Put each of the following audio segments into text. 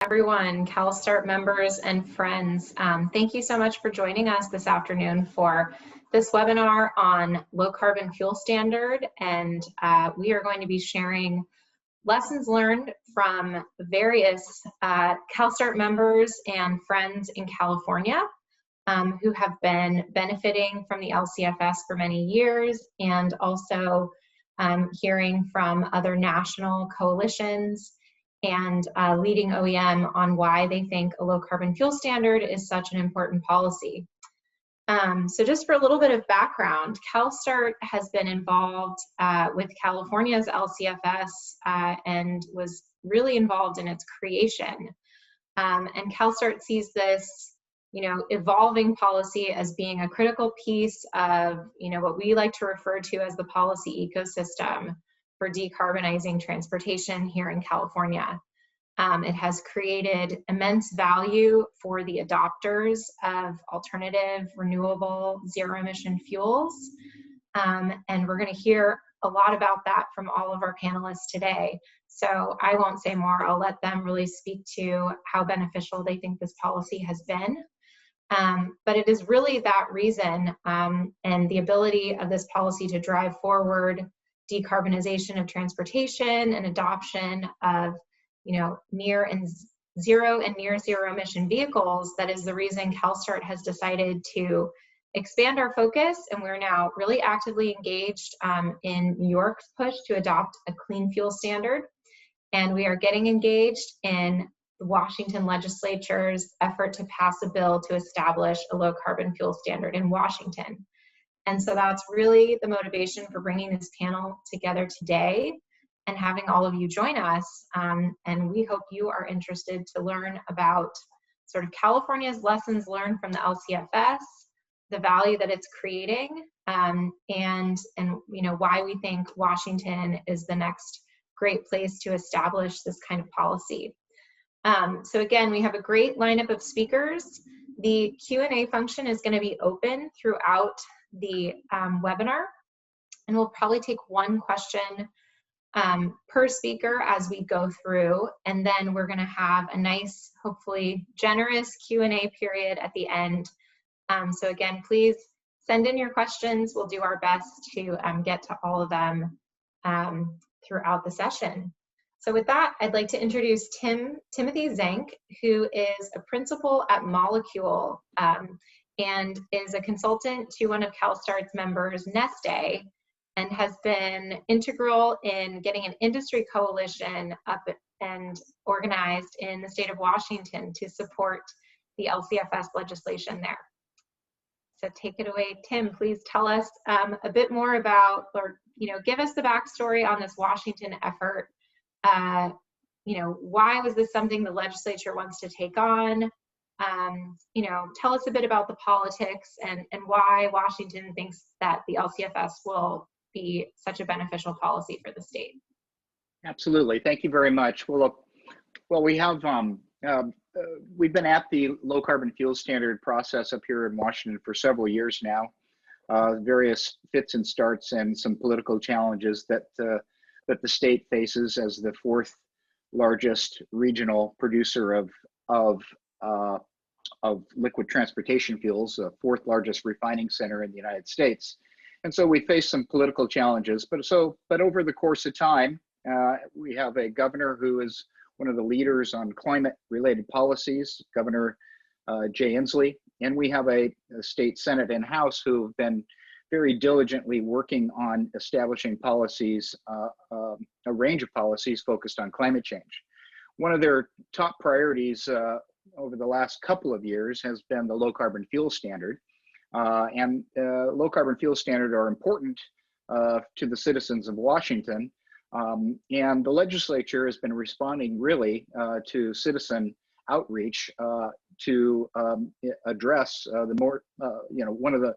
Everyone, CalSTART members and friends. Thank you so much for joining us this afternoon for this webinar on low carbon fuel standard. And we are going to be sharing lessons learned from various CalSTART members and friends in California who have been benefiting from the Lcfs for many years, and also hearing from other national coalitions and leading OEM on why they think a low carbon fuel standard is such an important policy. So just for a little bit of background, CalSTART has been involved with California's Lcfs and was really involved in its creation. And CalSTART sees this, evolving policy as being a critical piece of, what we like to refer to as the policy ecosystem for decarbonizing transportation here in California. It has created immense value for the adopters of alternative, renewable, zero-emission fuels. And we're going to hear a lot about that from all of our panelists today. So I won't say more. I'll let them really speak to how beneficial they think this policy has been. But it is really that reason and the ability of this policy to drive forward decarbonization of transportation and adoption of near and zero and near zero emission vehicles that is the reason CalSTART has decided to expand our focus, and we're now really actively engaged in New York's push to adopt a clean fuel standard, and we are getting engaged in the Washington legislature's effort to pass a bill to establish a low carbon fuel standard in Washington. And so that's really the motivation for bringing this panel together today and having all of you join us. And we hope you are interested to learn about sort of California's lessons learned from the Lcfs, the value that it's creating, and why we think Washington is the next great place to establish this kind of policy. So again, we have a great lineup of speakers. The Q&A function is going to be open throughout the webinar, and we'll probably take one question per speaker as we go through, and then we're going to have a nice, hopefully generous Q&A period at the end. So again, please send in your questions. We'll do our best to get to all of them throughout the session. So with that, I'd like to introduce Timothy Zank, who is a principal at Molecule and is a consultant to one of CalSTART's members, Neste, and has been integral in getting an industry coalition up and organized in the state of Washington to support the Lcfs legislation there. So take it away, Tim. Please tell us a bit more about, or give us the backstory on this Washington effort. Why was this something the legislature wants to take on? Tell us a bit about the politics and why Washington thinks that the Lcfs will be such a beneficial policy for the state. Absolutely. Thank you very much. Well, we have we've been at the low carbon fuel standard process up here in Washington for several years now. Various fits and starts and some political challenges that the state faces as the fourth largest regional producer of liquid transportation fuels, the fourth largest refining center in the United States. And so we face some political challenges, but over the course of time, we have a governor who is one of the leaders on climate-related policies, Governor Jay Inslee, and we have a state Senate and House who have been very diligently working on establishing policies, a range of policies focused on climate change. One of their top priorities over the last couple of years has been the low carbon fuel standard. And low carbon fuel standard are important to the citizens of Washington. And the legislature has been responding really to citizen outreach to address one of the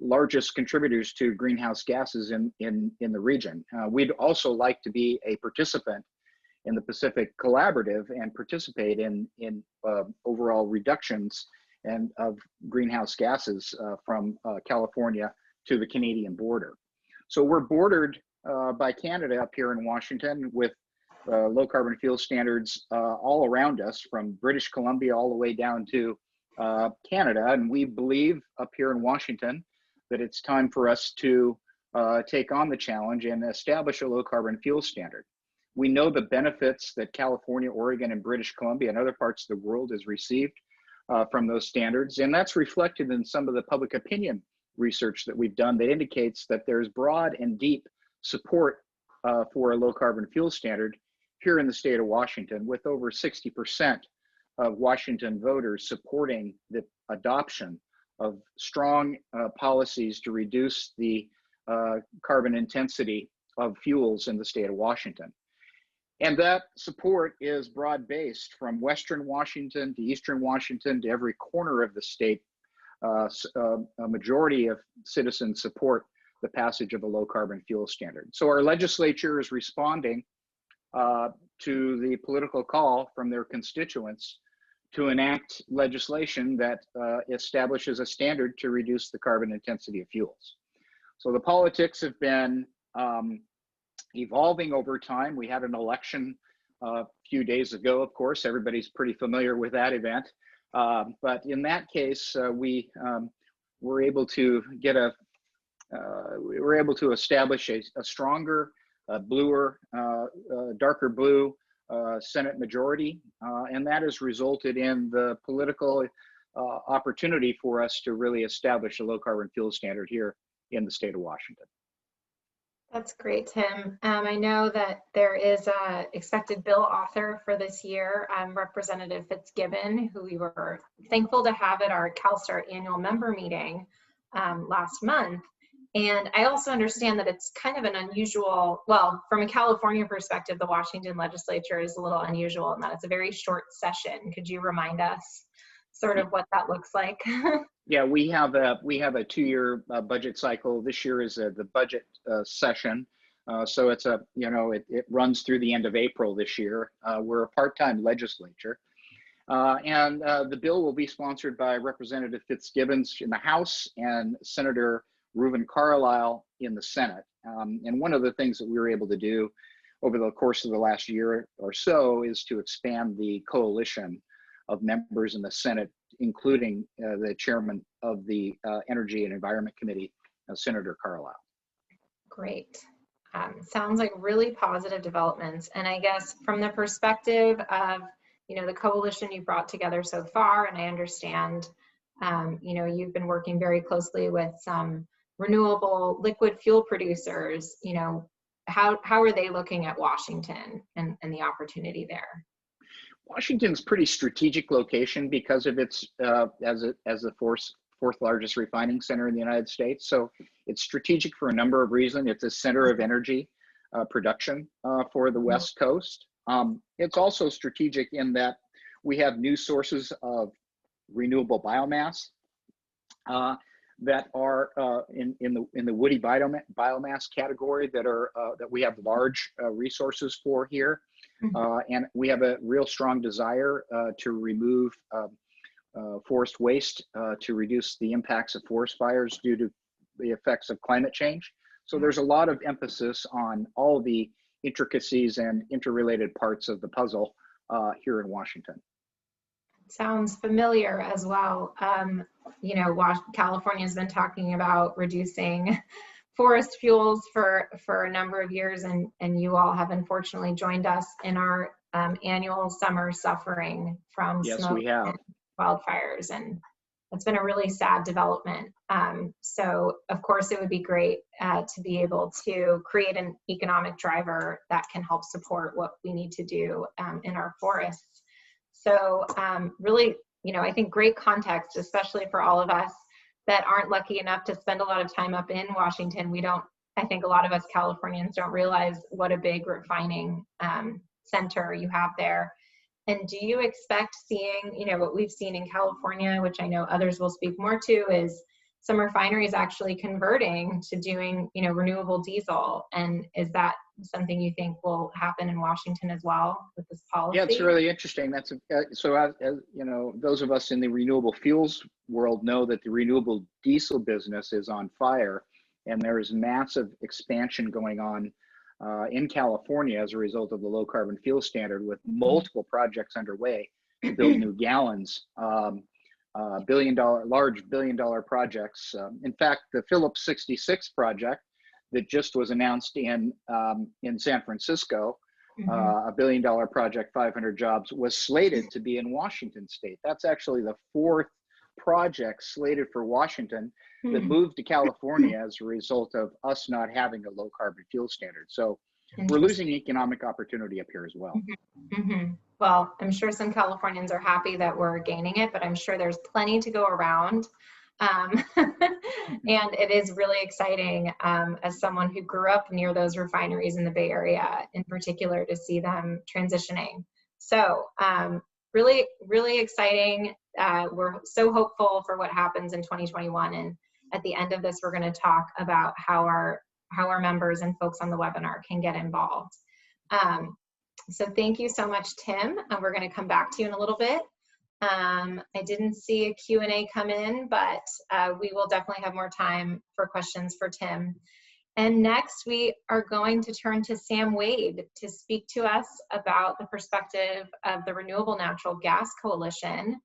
largest contributors to greenhouse gases in the region. We'd also like to be a participant in the Pacific Collaborative and participate in overall reductions of greenhouse gases from California to the Canadian border. So we're bordered by Canada up here in Washington with low carbon fuel standards all around us, from British Columbia all the way down to Canada. And we believe up here in Washington that it's time for us to take on the challenge and establish a low carbon fuel standard. We know the benefits that California, Oregon, and British Columbia and other parts of the world has received from those standards. And that's reflected in some of the public opinion research that we've done that indicates that there's broad and deep support for a low carbon fuel standard here in the state of Washington, with over 60% of Washington voters supporting the adoption of strong policies to reduce the carbon intensity of fuels in the state of Washington. And that support is broad-based from Western Washington to Eastern Washington to every corner of the state. A majority of citizens support the passage of a low carbon fuel standard. So our legislature is responding to the political call from their constituents to enact legislation that establishes a standard to reduce the carbon intensity of fuels. So the politics have been evolving over time. We had an election a few days ago, of course. Everybody's pretty familiar with that event. But in that case, we were able to get establish a stronger, bluer, darker blue Senate majority, and that has resulted in the political opportunity for us to really establish a low carbon fuel standard here in the state of Washington. That's great, Tim. I know that there is a expected bill author for this year, Representative Fitzgibbon, who we were thankful to have at our CALSTART annual member meeting last month. And I also understand that it's kind of an unusual, well, from a California perspective, the Washington legislature is a little unusual in that it's a very short session. Could you remind us sort of what that looks like? Yeah, we have a 2-year budget cycle. This year is the budget session. So it's it runs through the end of April this year. We're a part-time legislature. And the bill will be sponsored by Representative Fitzgibbon in the House and Senator Reuven Carlisle in the Senate. And one of the things that we were able to do over the course of the last year or so is to expand the coalition of members in the Senate, including the chairman of the Energy and Environment Committee, Senator Carlisle. Great. Sounds like really positive developments. And I guess from the perspective of, the coalition you brought together so far, and I understand, you've been working very closely with some renewable liquid fuel producers, how are they looking at Washington and the opportunity there? Washington's pretty strategic location because of its as the fourth largest refining center in the United States. So it's strategic for a number of reasons. It's a center of energy production for the West Coast. It's also strategic in that we have new sources of renewable biomass that are in the woody biomass category that we have large resources for here. And we have a real strong desire to remove forest waste to reduce the impacts of forest fires due to the effects of climate change. So there's a lot of emphasis on all the intricacies and interrelated parts of the puzzle here in Washington. Sounds familiar as well. California has been talking about reducing forest fuels for a number of years, and you all have unfortunately joined us in our annual summer suffering from smoke and wildfires, and it's been a really sad development. So of course it would be great to be able to create an economic driver that can help support what we need to do in our forests. So really, I think great context, especially for all of us that aren't lucky enough to spend a lot of time up in Washington. I think a lot of us Californians don't realize what a big refining center you have there. And do you expect seeing, what we've seen in California, which I know others will speak more to, is some refineries actually converting to doing, renewable diesel? And is that something you think will happen in Washington as well with this policy? Yeah, it's really interesting. That's so as those of us in the renewable fuels world know that the renewable diesel business is on fire, and there is massive expansion going on in California as a result of the low carbon fuel standard, with multiple projects underway to build new gallons, large billion dollar projects. In fact, the Phillips 66 project that just was announced in San Francisco, a $1 billion project, 500 jobs, was slated to be in Washington state. That's actually the fourth project slated for Washington that moved to California as a result of us not having a low carbon fuel standard. So we're losing economic opportunity up here as well. Well, I'm sure some Californians are happy that we're gaining it, but I'm sure there's plenty to go around. And it is really exciting as someone who grew up near those refineries in the Bay Area in particular to see them transitioning. So really, really exciting. We're so hopeful for what happens in 2021. And at the end of this, we're going to talk about how our members and folks on the webinar can get involved. So thank you so much, Tim. We're going to come back to you in a little bit. I didn't see a Q&A come in, but we will definitely have more time for questions for Tim. And next, we are going to turn to Sam Wade to speak to us about the perspective of the Renewable Natural Gas Coalition,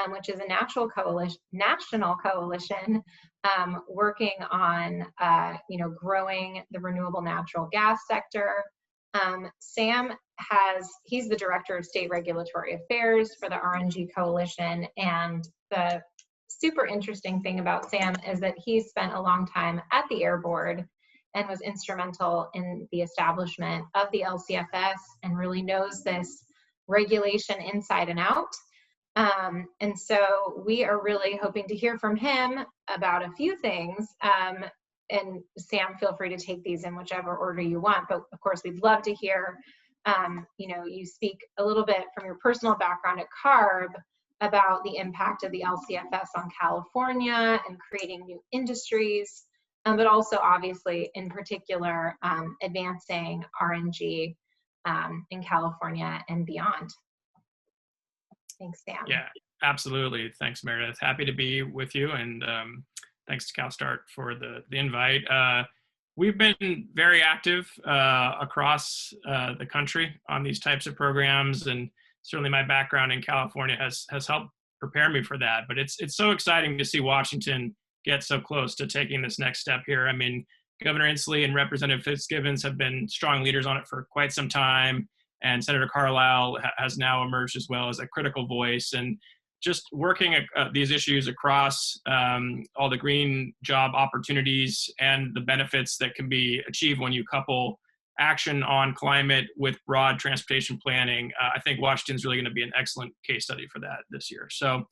which is a national coalition working on growing the renewable natural gas sector. Sam he's the Director of State Regulatory Affairs for the RNG Coalition, and the super interesting thing about Sam is that he spent a long time at the Air Board and was instrumental in the establishment of the Lcfs and really knows this regulation inside and out. And so we are really hoping to hear from him about a few things. And Sam, feel free to take these in whichever order you want, but of course we'd love to hear, you speak a little bit from your personal background at CARB about the impact of the Lcfs on California and creating new industries, but also obviously in particular advancing RNG in California and beyond. Thanks, Sam. Yeah, absolutely. Thanks, Meredith. Happy to be with you, and thanks to CalSTART for the invite. We've been very active across the country on these types of programs, and certainly my background in California has helped prepare me for that. But it's so exciting to see Washington get so close to taking this next step here. I mean, Governor Inslee and Representative Fitzgibbons have been strong leaders on it for quite some time, and Senator Carlisle has now emerged as well as a critical voice. And just working these issues across all the green job opportunities and the benefits that can be achieved when you couple action on climate with broad transportation planning, I think Washington's really going to be an excellent case study for that this year. So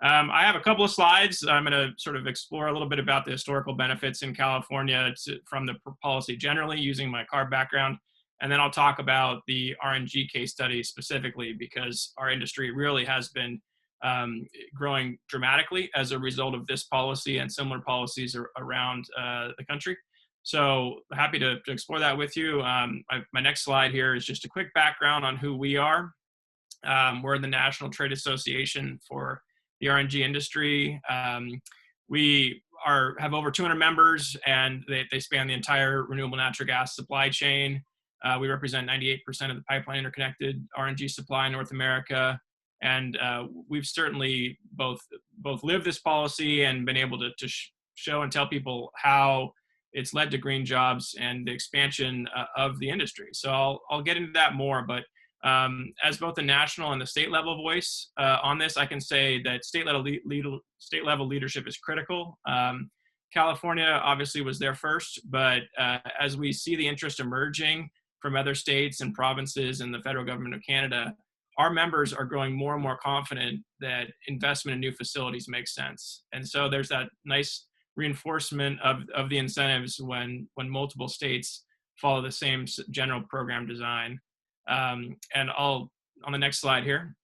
I have a couple of slides. I'm going to sort of explore a little bit about the historical benefits in California from the policy generally, using my CARB background. And then I'll talk about the RNG case study specifically, because our industry really has been growing dramatically as a result of this policy and similar policies around the country. So happy to explore that with you. My next slide here is just a quick background on who we are. We're the National Trade Association for the RNG industry. We have over 200 members, and they span the entire renewable natural gas supply chain. We represent 98% of the pipeline interconnected RNG supply in North America. And we've certainly both lived this policy and been able to show and tell people how it's led to green jobs and the expansion of the industry. So I'll get into that more, but as both the national and the state level voice on this, I can say that state level leadership is critical. California obviously was there first, but as we see the interest emerging from other states and provinces and the federal government of Canada, our members are growing more and more confident that investment in new facilities makes sense. And so there's that nice reinforcement of the incentives when multiple states follow the same general program design. And on the next slide here,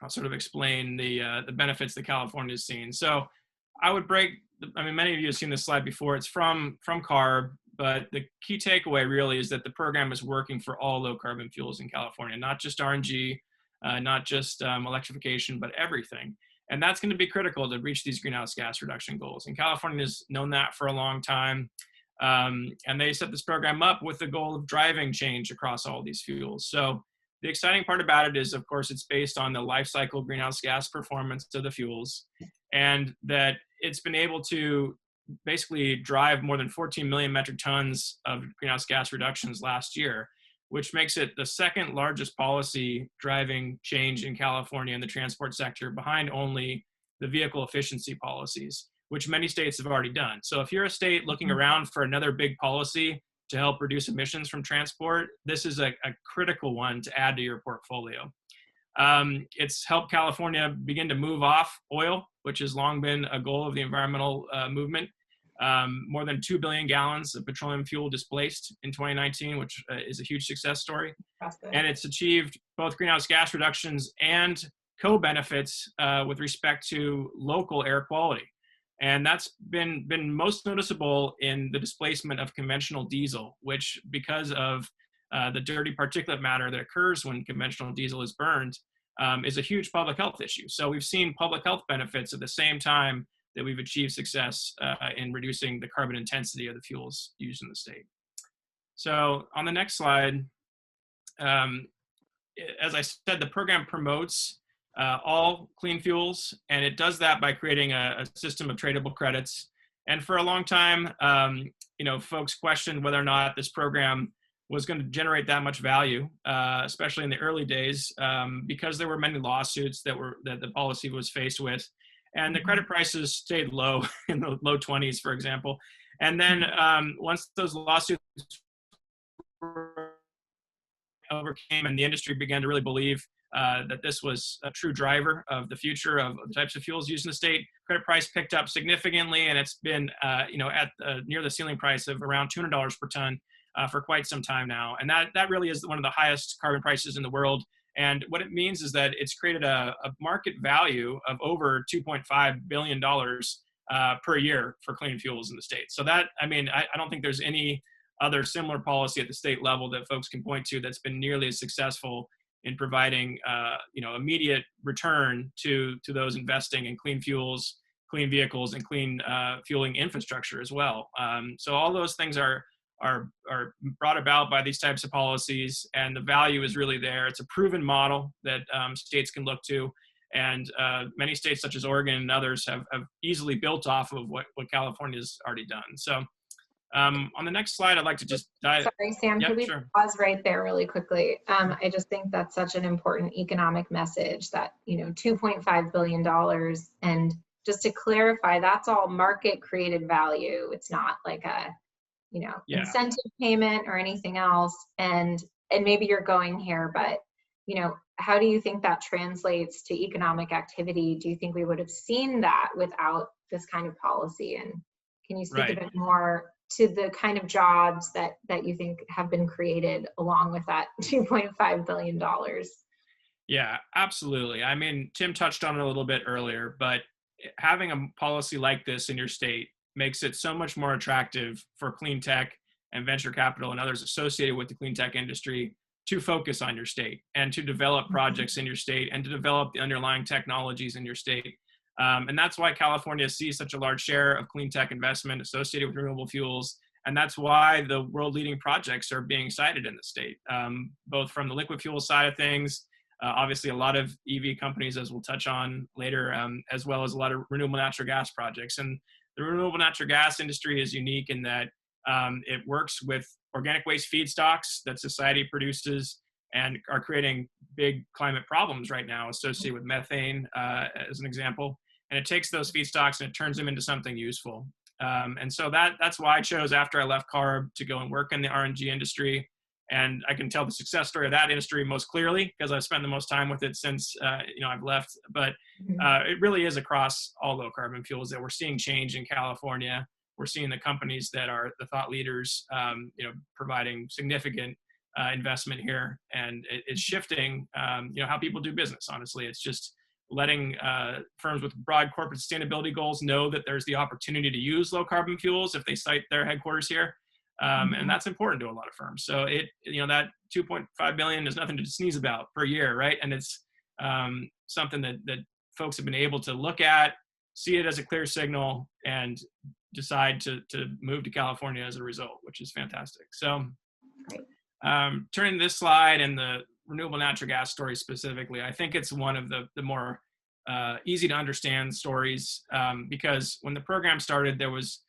I'll sort of explain the benefits that California has seen. So I would many of you have seen this slide before. It's from CARB, but the key takeaway really is that the program is working for all low carbon fuels in California, not just RNG, not just electrification, but everything. And that's going to be critical to reach these greenhouse gas reduction goals. And California has known that for a long time. And they set this program up with the goal of driving change across all these fuels. So the exciting part about it is, of course, it's based on the life cycle greenhouse gas performance of the fuels, and that it's been able to basically drive more than 14 million metric tons of greenhouse gas reductions last year, which makes it the second largest policy driving change in California in the transport sector, behind only the vehicle efficiency policies, which many states have already done. So if you're a state looking around for another big policy to help reduce emissions from transport, this is a critical one to add to your portfolio. It's helped California begin to move off oil, which has long been a goal of the environmental movement. More than 2 billion gallons of petroleum fuel displaced in 2019, which is a huge success story. And it's achieved both greenhouse gas reductions and co-benefits with respect to local air quality. And that's been most noticeable in the displacement of conventional diesel, which, because of the dirty particulate matter that occurs when conventional diesel is burned, is a huge public health issue. So we've seen public health benefits at the same time that we've achieved success in reducing the carbon intensity of the fuels used in the state. So on the next slide, as I said, the program promotes all clean fuels, and it does that by creating a system of tradable credits. And for a long time, folks questioned whether or not this program was going to generate that much value, especially in the early days, because there were many lawsuits that the policy was faced with, and the credit prices stayed low in the low 20s, for example. And then once those lawsuits overcame and the industry began to really believe that this was a true driver of the future of the types of fuels used in the state, credit price picked up significantly, and it's been at near the ceiling price of around $200 per ton for quite some time now. And that really is one of the highest carbon prices in the world. And what it means is that it's created a market value of over $2.5 billion per year for clean fuels in the state. So that, I don't think there's any other similar policy at the state level that folks can point to that's been nearly as successful in providing immediate return to those investing in clean fuels, clean vehicles, and clean fueling infrastructure as well. So all those things are brought about by these types of policies, and the value is really there. It's a proven model that states can look to, and many states such as Oregon and others have easily built off of what California's already done. So on the next slide, I'd like to just dive. Sorry, Sam, Yep, could we sure. pause right there really quickly? I just think that's such an important economic message that, $2.5 billion. And just to clarify, that's all market created value. It's not like a, incentive payment or anything else. And maybe you're going here, but, how do you think that translates to economic activity? Do you think we would have seen that without this kind of policy? And can you speak a bit more to the kind of jobs that you think have been created along with that $2.5 billion? Yeah, absolutely. Tim touched on it a little bit earlier, but having a policy like this in your state makes it so much more attractive for clean tech and venture capital and others associated with the clean tech industry to focus on your state and to develop projects in your state and to develop the underlying technologies in your state. And that's why California sees such a large share of clean tech investment associated with renewable fuels. And that's why the world leading projects are being cited in the state, both from the liquid fuel side of things, obviously a lot of EV companies, as we'll touch on later, as well as a lot of renewable natural gas projects. And the renewable natural gas industry is unique in that it works with organic waste feedstocks that society produces and are creating big climate problems right now associated with methane, as an example. And it takes those feedstocks and it turns them into something useful. And so that's why I chose, after I left CARB, to go and work in the RNG industry. And I can tell the success story of that industry most clearly because I've spent the most time with it since I've left. But it really is across all low carbon fuels that we're seeing change in California. We're seeing the companies that are the thought leaders, providing significant investment here, and it's shifting, how people do business. Honestly, it's just letting firms with broad corporate sustainability goals know that there's the opportunity to use low carbon fuels if they site their headquarters here, and that's important to a lot of firms. So that 2.5 billion is nothing to sneeze about per year, right? And it's something that folks have been able to look at see it as a clear signal and decide to move to California as a result, which is fantastic. So turning this slide and the renewable natural gas story specifically, I think it's one of the more easy to understand stories, because when the program started, there was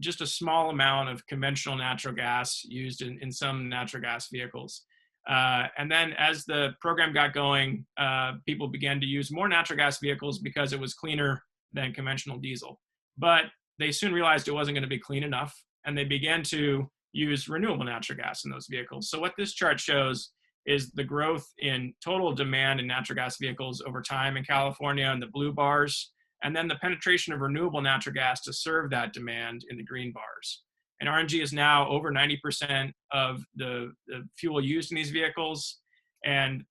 just a small amount of conventional natural gas used in some natural gas vehicles. And then as the program got going, people began to use more natural gas vehicles because it was cleaner than conventional diesel. But they soon realized it wasn't going to be clean enough, and they began to use renewable natural gas in those vehicles. So what this chart shows is the growth in total demand in natural gas vehicles over time in California in the blue bars, and then the penetration of renewable natural gas to serve that demand in the green bars. And RNG is now over 90% of the fuel used in these vehicles, and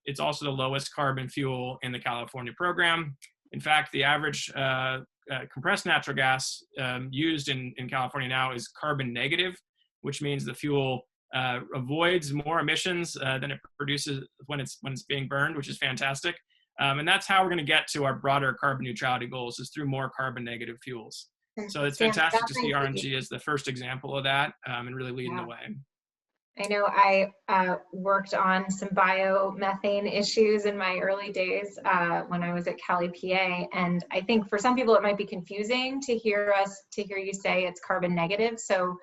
it's also the lowest carbon fuel in the California program. In fact, the average compressed natural gas used in California now is carbon negative, which means the fuel avoids more emissions than it produces when it's being burned, which is fantastic. And that's how we're going to get to our broader carbon neutrality goals, is through more carbon negative fuels. So it's fantastic to see RNG as the first example of that, and really leading the way. I know I worked on some biomethane issues in my early days when I was at Cali, PA, and I think for some people it might be confusing to hear you say it's carbon negative. So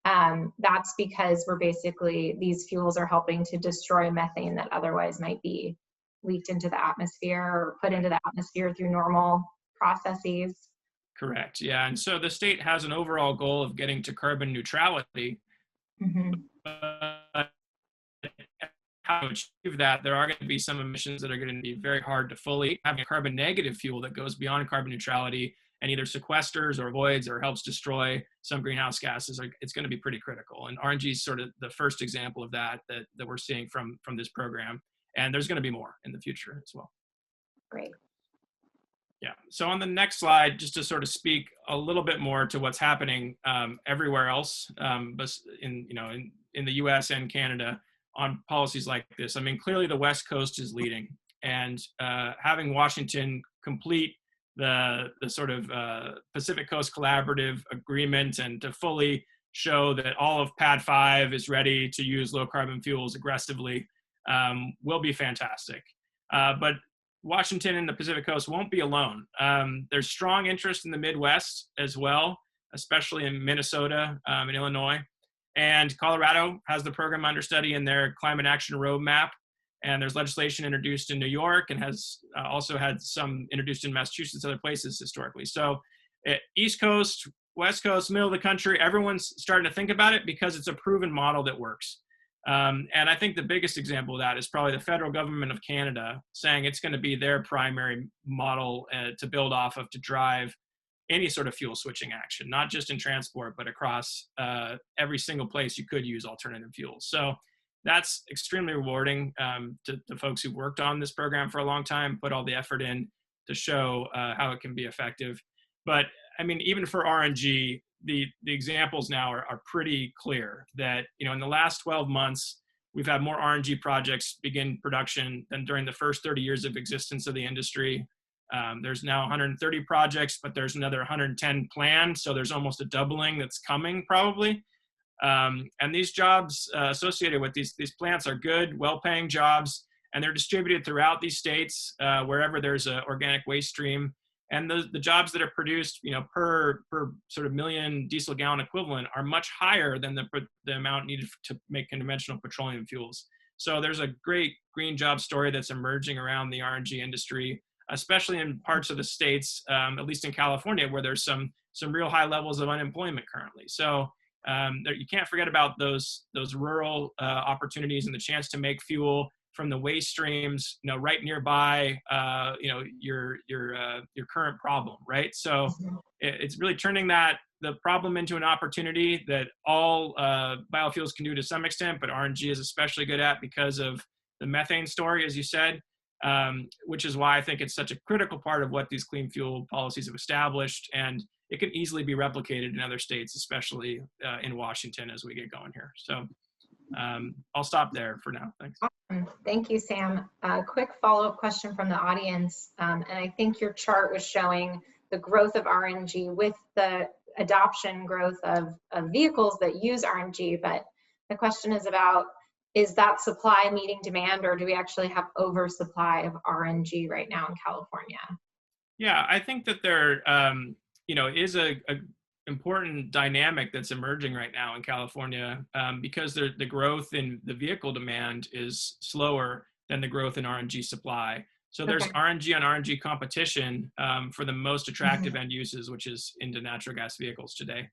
that's because these fuels are helping to destroy methane that otherwise might be leaked into the atmosphere or put into the atmosphere through normal processes. Correct. Yeah. And so the state has an overall goal of getting to carbon neutrality. How to achieve that, there are going to be some emissions that are going to be very hard to fully. Having a carbon negative fuel that goes beyond carbon neutrality and either sequesters or avoids or helps destroy some greenhouse gases, it's going to be pretty critical. And RNG is sort of the first example of that we're seeing from this program. And there's going to be more in the future as well. Great. Yeah. So on the next slide, just to sort of speak a little bit more to what's happening everywhere else, but in the U.S. and Canada on policies like this. I mean, clearly the West Coast is leading, and having Washington complete the sort of Pacific Coast Collaborative Agreement and to fully show that all of PAD 5 is ready to use low carbon fuels aggressively will be fantastic. But Washington and the Pacific Coast won't be alone. There's strong interest in the Midwest as well, especially in Minnesota and Illinois. And Colorado has the program under study in their climate action roadmap. And there's legislation introduced in New York and has also had some introduced in Massachusetts, other places historically. So East Coast, West Coast, middle of the country, everyone's starting to think about it because it's a proven model that works. And I think the biggest example of that is probably the federal government of Canada saying it's going to be their primary model to build off of to drive any sort of fuel switching action, not just in transport, but across every single place you could use alternative fuels. So that's extremely rewarding to folks who've worked on this program for a long time, put all the effort in to show how it can be effective. But I mean, even for RNG, the examples now are pretty clear that, in the last 12 months, we've had more RNG projects begin production than during the first 30 years of existence of the industry. There's now 130 projects, but there's another 110 planned. So there's almost a doubling that's coming probably. And these jobs associated with these plants are good, well-paying jobs, and they're distributed throughout these states wherever there's an organic waste stream. And the jobs that are produced, per sort of million diesel gallon equivalent are much higher than the amount needed to make conventional petroleum fuels. So there's a great green job story that's emerging around the RNG industry, especially in parts of the states, at least in California, where there's some real high levels of unemployment currently. So you can't forget about those rural opportunities and the chance to make fuel from the waste streams, right nearby, your current problem, right? So it's really turning the problem into an opportunity that all biofuels can do to some extent, but RNG is especially good at because of the methane story, as you said, which is why I think it's such a critical part of what these clean fuel policies have established, and it can easily be replicated in other states, especially in Washington as we get going here. So. I'll stop there for now. Thanks. Awesome. Thank you, Sam. A quick follow-up question from the audience, and I think your chart was showing the growth of RNG with the adoption growth of vehicles that use RNG, but the question is about, is that supply meeting demand, or do we actually have oversupply of RNG right now in California? Yeah, I think that there is a important dynamic that's emerging right now in California, because the growth in the vehicle demand is slower than the growth in RNG supply. So there's RNG on RNG competition for the most attractive end uses, which is into natural gas vehicles today.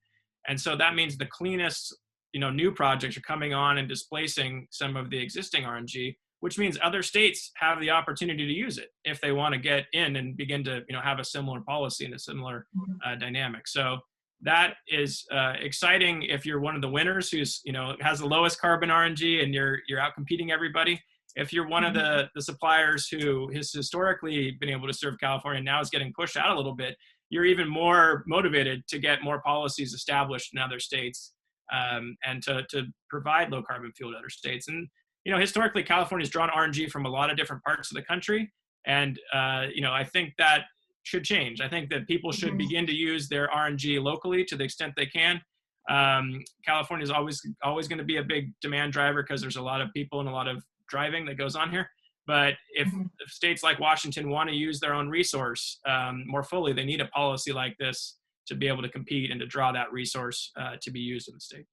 And so that means the cleanest, new projects are coming on and displacing some of the existing RNG, which means other states have the opportunity to use it if they want to get in and begin to, have a similar policy and a similar dynamic. So that is exciting if you're one of the winners who's, has the lowest carbon RNG and you're out competing everybody. If you're one of the suppliers who has historically been able to serve California and now is getting pushed out a little bit, you're even more motivated to get more policies established in other states, and to provide low carbon fuel to other states. And, historically, California's drawn RNG from a lot of different parts of the country. And, I think that should change. I think that people should begin to use their RNG locally to the extent they can. California is always going to be a big demand driver because there's a lot of people and a lot of driving that goes on here. But if states like Washington want to use their own resource more fully, they need a policy like this to be able to compete and to draw that resource to be used in the state.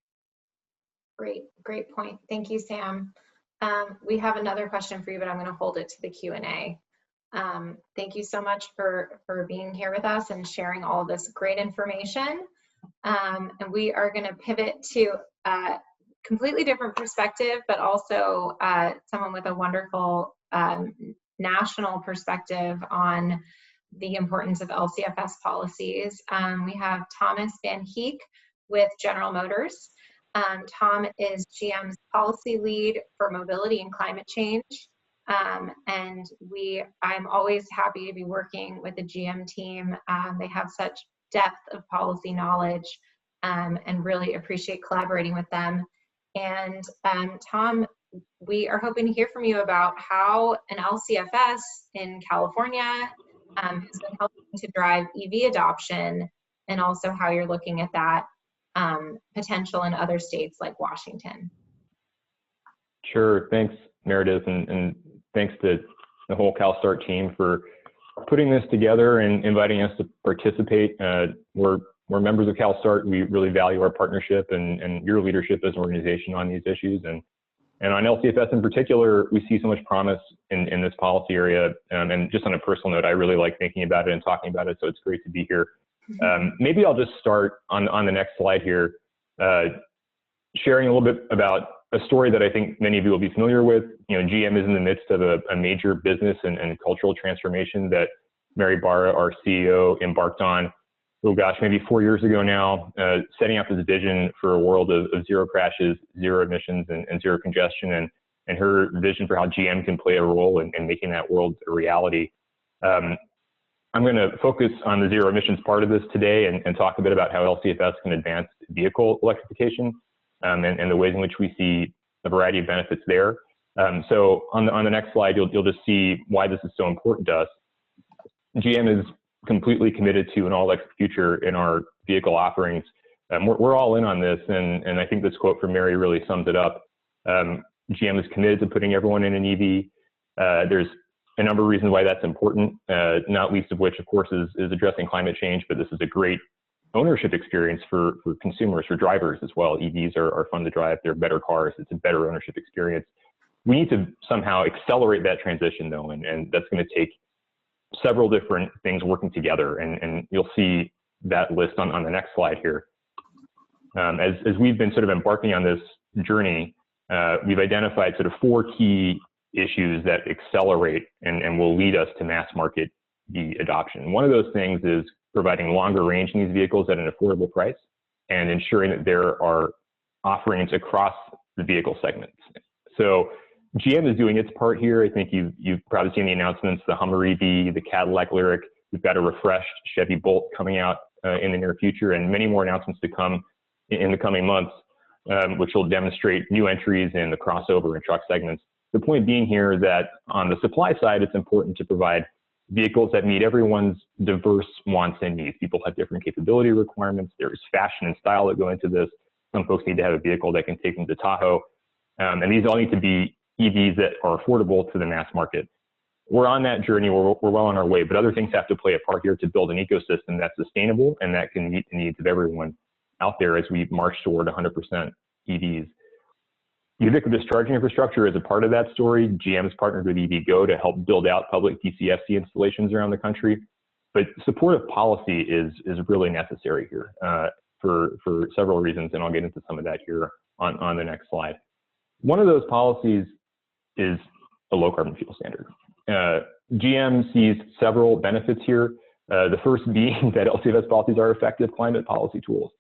Great point. Thank you, Sam. We have another question for you, but I'm going to hold it to the Q&A. Thank you so much for being here with us and sharing all this great information. And we are going to pivot to a completely different perspective, but also someone with a wonderful national perspective on the importance of LCFS policies. We have Thomas Van Heeke with General Motors. Tom is GM's policy lead for mobility and climate change. And I'm always happy to be working with the GM team. They have such depth of policy knowledge, and really appreciate collaborating with them. And Tom, we are hoping to hear from you about how an LCFS in California has been helping to drive EV adoption, and also how you're looking at that potential in other states like Washington. Sure, thanks Meredith, and thanks to the whole CalSTART team for putting this together and inviting us to participate. We're members of CalSTART. We really value our partnership and your leadership as an organization on these issues. And on LCFS in particular, we see so much promise in this policy area. And just on a personal note, I really like thinking about it and talking about it, so it's great to be here. Maybe I'll just start on the next slide here, sharing a little bit about a story that I think many of you will be familiar with. GM is in the midst of a major business and cultural transformation that Mary Barra, our CEO, embarked on, oh gosh, maybe 4 years ago now, setting up this vision for a world of zero crashes, zero emissions, and zero congestion, and her vision for how GM can play a role in making that world a reality. I'm going to focus on the zero emissions part of this today and talk a bit about how LCFS can advance vehicle electrification, and the ways in which we see a variety of benefits there. So on the next slide, you'll just see why this is so important to us. GM is completely committed to an all-electric future in our vehicle offerings. We're all in on this, and I think this quote from Mary really sums it up. GM is committed to putting everyone in an EV. There's a number of reasons why that's important, not least of which, of course, is addressing climate change, but this is a great ownership experience for consumers, for drivers as well. EVs are fun to drive. They're better cars. It's a better ownership experience. We need to somehow accelerate that transition, though, and that's going to take several different things working together, and you'll see that list on the next slide here. As we've been sort of embarking on this journey, we've identified sort of 4 key issues that accelerate and will lead us to mass market EV adoption. One of those things is providing longer range in these vehicles at an affordable price, and ensuring that there are offerings across the vehicle segments. So GM is doing its part here. I think you've probably seen the announcements, the Hummer EV, the Cadillac Lyriq. We've got a refreshed Chevy Bolt coming out in the near future, and many more announcements to come in the coming months. which will demonstrate new entries in the crossover and truck segments. The point being here that on the supply side, it's important to provide vehicles that meet everyone's diverse wants and needs. People have different capability requirements. There's fashion and style that go into this. Some folks need to have a vehicle that can take them to Tahoe. And these all need to be EVs that are affordable to the mass market. We're on that journey, we're well on our way, but other things have to play a part here to build an ecosystem that's sustainable and that can meet the needs of everyone out there as we march toward 100% EVs. Ubiquitous charging infrastructure is a part of that story. GM's partnered with EVgo to help build out public DCFC installations around the country, but supportive policy is really necessary here for several reasons, and I'll get into some of that here on the next slide. One of those policies is a low carbon fuel standard. GM sees several benefits here. The first being that LCFS policies are effective climate policy tools.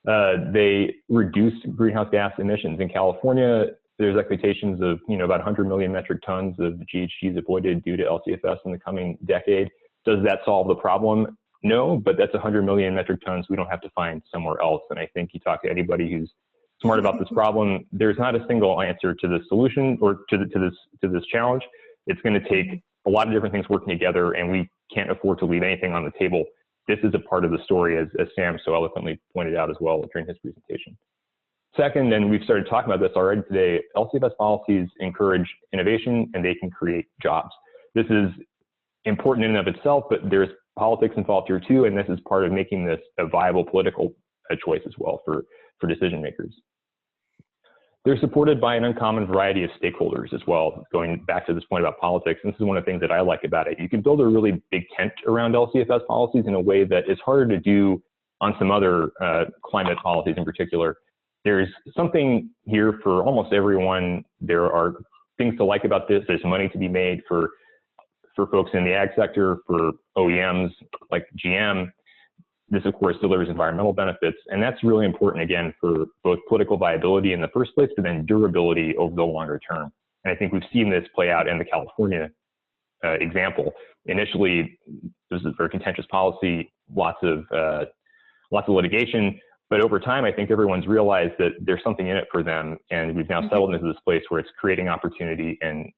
They reduce greenhouse gas emissions. In California, there's expectations of about 100 million metric tons of GHGs avoided due to LCFS in the coming decade. Does that solve the problem? No, but that's 100 million metric tons we don't have to find somewhere else. And I think you talk to anybody who's smart about this problem, there's not a single answer to the solution or to this challenge. It's going to take a lot of different things working together, and we can't afford to leave anything on the table. This is a part of the story, as Sam so eloquently pointed out as well during his presentation. Second, and we've started talking about this already today, LCFS policies encourage innovation and they can create jobs. This is important in and of itself, but there's politics involved here too, and this is part of making this a viable political choice as well for decision makers. They're supported by an uncommon variety of stakeholders as well. Going back to this point about politics, this is one of the things that I like about it. You can build a really big tent around LCFS policies in a way that is harder to do on some other climate policies in particular. There's something here for almost everyone. There are things to like about this. There's money to be made for folks in the ag sector, for OEMs like GM. This, of course, delivers environmental benefits, and that's really important, again, for both political viability in the first place, but then durability over the longer term. And I think we've seen this play out in the California example. Initially, this is a very contentious policy, lots of litigation, but over time, I think everyone's realized that there's something in it for them, and we've now settled into this place where it's creating opportunity and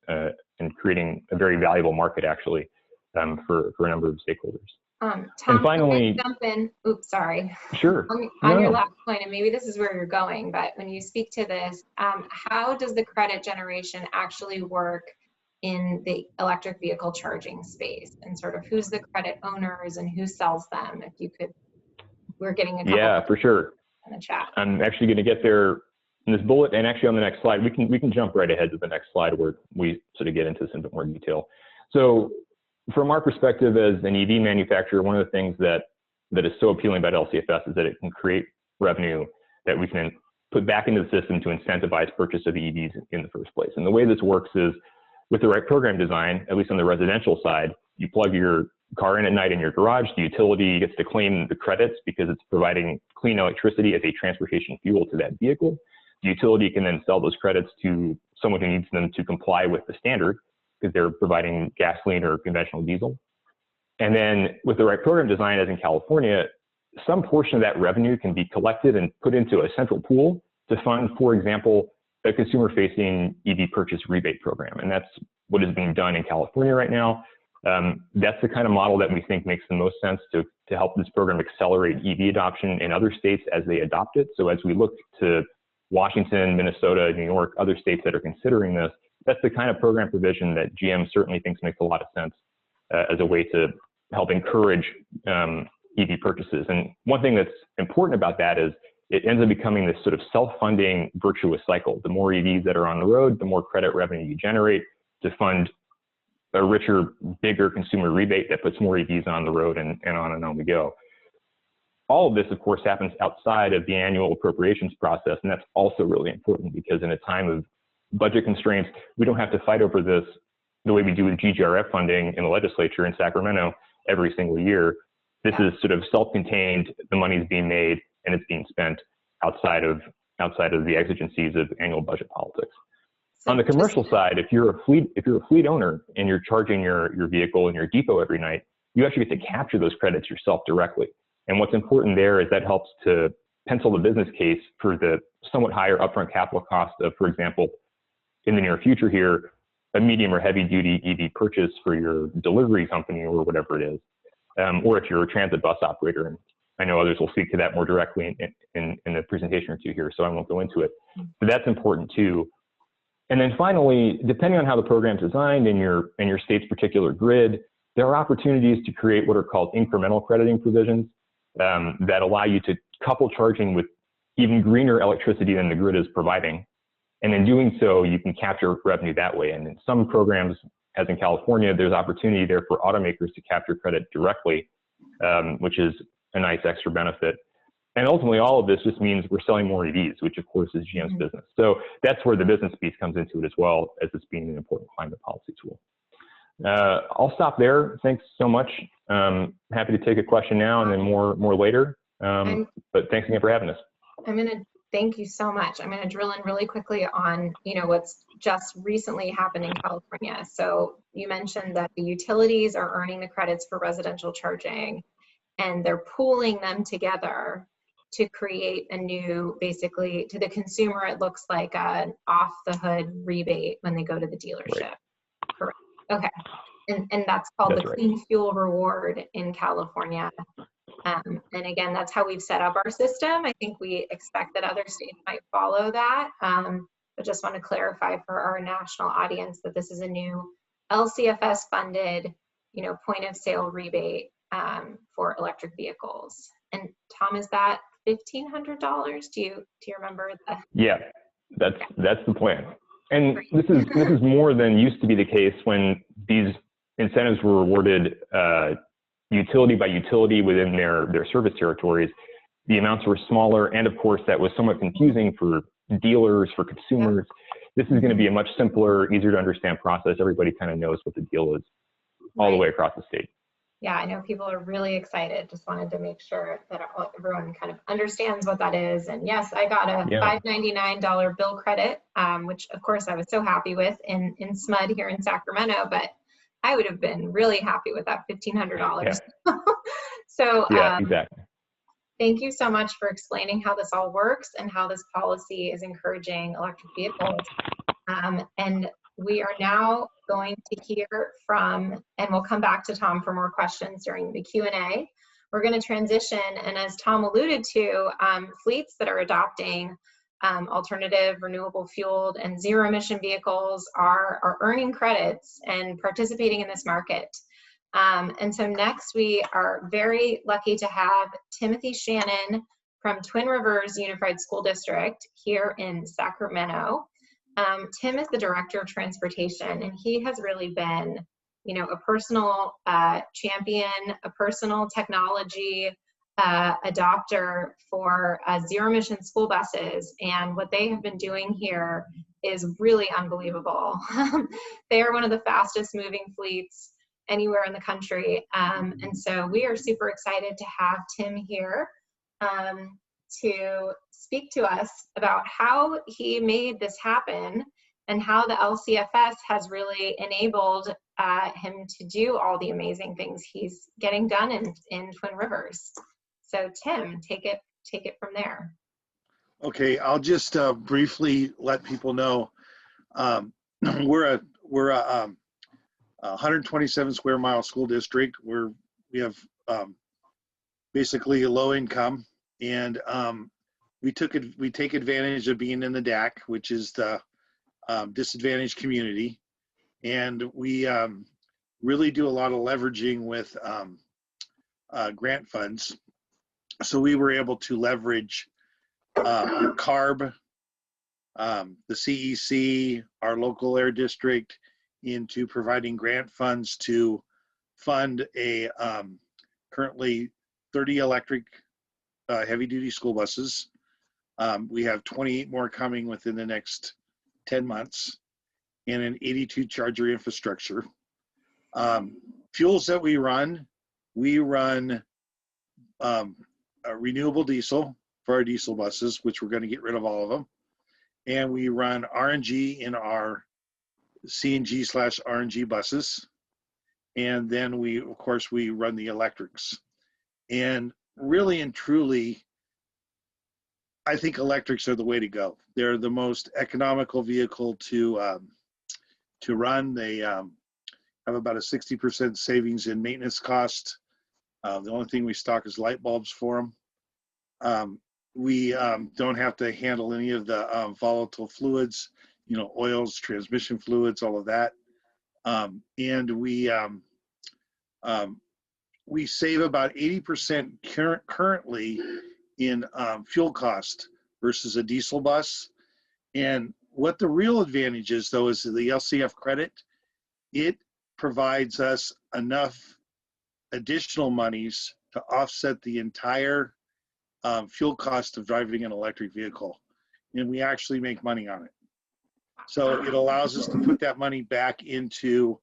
creating a very valuable market, actually, for a number of stakeholders. Tom, and finally, jump in. Oops, sorry. Sure. On your last point, and maybe this is where you're going, but when you speak to this, how does the credit generation actually work in the electric vehicle charging space, and sort of who's the credit owners and who sells them? If you could, we're getting a couple. Yeah, for sure. In the chat. I'm actually going to get there in this bullet, and actually on the next slide, we can jump right ahead to the next slide where we sort of get into this in a bit more detail. So, from our perspective as an EV manufacturer, one of the things that is so appealing about LCFS is that it can create revenue that we can put back into the system to incentivize purchase of EVs in the first place. And the way this works is with the right program design, at least on the residential side, you plug your car in at night in your garage, the utility gets to claim the credits because it's providing clean electricity as a transportation fuel to that vehicle. The utility can then sell those credits to someone who needs them to comply with the standard, because they're providing gasoline or conventional diesel. And then with the right program design, as in California, some portion of that revenue can be collected and put into a central pool to fund, for example, a consumer-facing EV purchase rebate program. And that's what is being done in California right now. That's the kind of model that we think makes the most sense to help this program accelerate EV adoption in other states as they adopt it. So as we look to Washington, Minnesota, New York, other states that are considering this, that's the kind of program provision that GM certainly thinks makes a lot of sense as a way to help encourage EV purchases. And one thing that's important about that is it ends up becoming this sort of self-funding virtuous cycle. The more EVs that are on the road, the more credit revenue you generate to fund a richer, bigger consumer rebate that puts more EVs on the road, and on we go. All of this, of course, happens outside of the annual appropriations process, and that's also really important because in a time of budget constraints, we don't have to fight over this the way we do with GGRF funding in the legislature in Sacramento every single year. This is sort of self-contained. The money's being made and it's being spent outside of the exigencies of annual budget politics. So on the commercial side, if you're a fleet owner and you're charging your vehicle in your depot every night, you actually get to capture those credits yourself directly. And what's important there is that helps to pencil the business case for the somewhat higher upfront capital cost of, for example, in the near future here, a medium or heavy duty EV purchase for your delivery company or whatever it is, or if you're a transit bus operator. And I know others will speak to that more directly in a presentation or two here, so I won't go into it. But that's important too. And then finally, depending on how the program's designed in your state's particular grid, there are opportunities to create what are called incremental crediting provisions that allow you to couple charging with even greener electricity than the grid is providing. And in doing so, you can capture revenue that way. And in some programs, as in California, there's opportunity there for automakers to capture credit directly, which is a nice extra benefit. And ultimately, all of this just means we're selling more EVs, which of course is GM's business. So that's where the business piece comes into it as well, as it's being an important climate policy tool. I'll stop there. Thanks so much. Happy to take a question now and then more later. But thanks again for having us. Thank you so much. I'm going to drill in really quickly on, what's just recently happened in California. So you mentioned that the utilities are earning the credits for residential charging, and they're pooling them together to create a new, basically, to the consumer, it looks like an off-the-hood rebate when they go to the dealership. Right. Correct. Okay. And that's called the Clean Fuel Reward in California. And again, that's how we've set up our system. I think we expect that other states might follow that. But just want to clarify for our national audience that this is a new LCFS funded, point of sale rebate for electric vehicles. And Tom, is that $1,500? Do you remember that? Yeah, that's the plan. And this is more than used to be the case when these incentives were awarded utility by utility within their service territories. The amounts were smaller, and of course that was somewhat confusing for dealers, for consumers. This is going to be a much simpler, easier to understand process. Everybody kind of knows what the deal is all the way across the state. Yeah, I know people are really excited. Just wanted to make sure that everyone kind of understands what that is. And yes, I got a $599 bill credit, which of course I was so happy with in SMUD here in Sacramento, but I would have been really happy with that $1,500. Yeah. So exactly. Thank you so much for explaining how this all works and how this policy is encouraging electric vehicles. And we are now going to hear from, and we'll come back to Tom for more questions during the Q&A. We're going to transition, and as Tom alluded to, fleets that are adopting alternative, renewable fueled, and zero emission vehicles are earning credits and participating in this market. And so next we are very lucky to have Timothy Shannon from Twin Rivers Unified School District here in Sacramento. Tim is the Director of Transportation, and he has really been, a personal champion, a personal technology adopter for zero emission school buses. And what they have been doing here is really unbelievable. They are one of the fastest moving fleets anywhere in the country. And so we are super excited to have Tim here to speak to us about how he made this happen and how the LCFS has really enabled him to do all the amazing things he's getting done in Twin Rivers. So Tim, take it from there. Okay, I'll just briefly let people know we're a 127 square mile school district. We have basically a low income, and we take advantage of being in the DAC, which is the disadvantaged community, and we really do a lot of leveraging with grant funds. So we were able to leverage CARB, the CEC, our local air district, into providing grant funds to fund a currently 30 electric heavy-duty school buses. We have 28 more coming within the next 10 months, and an 82 charger infrastructure. Fuels that we run renewable diesel for our diesel buses, which we're going to get rid of all of them. And we run RNG in our CNG/RNG buses. And then of course, we run the electrics. And really and truly, I think electrics are the way to go. They're the most economical vehicle to run. They have about a 60% savings in maintenance cost. The only thing we stock is light bulbs for them. We don't have to handle any of the volatile fluids, oils, transmission fluids, all of that. And we save about 80% currently in fuel cost versus a diesel bus. And what the real advantage is, though, is the LCF credit. It provides us enough additional monies to offset the entire fuel cost of driving an electric vehicle. And we actually make money on it. So it allows us to put that money back into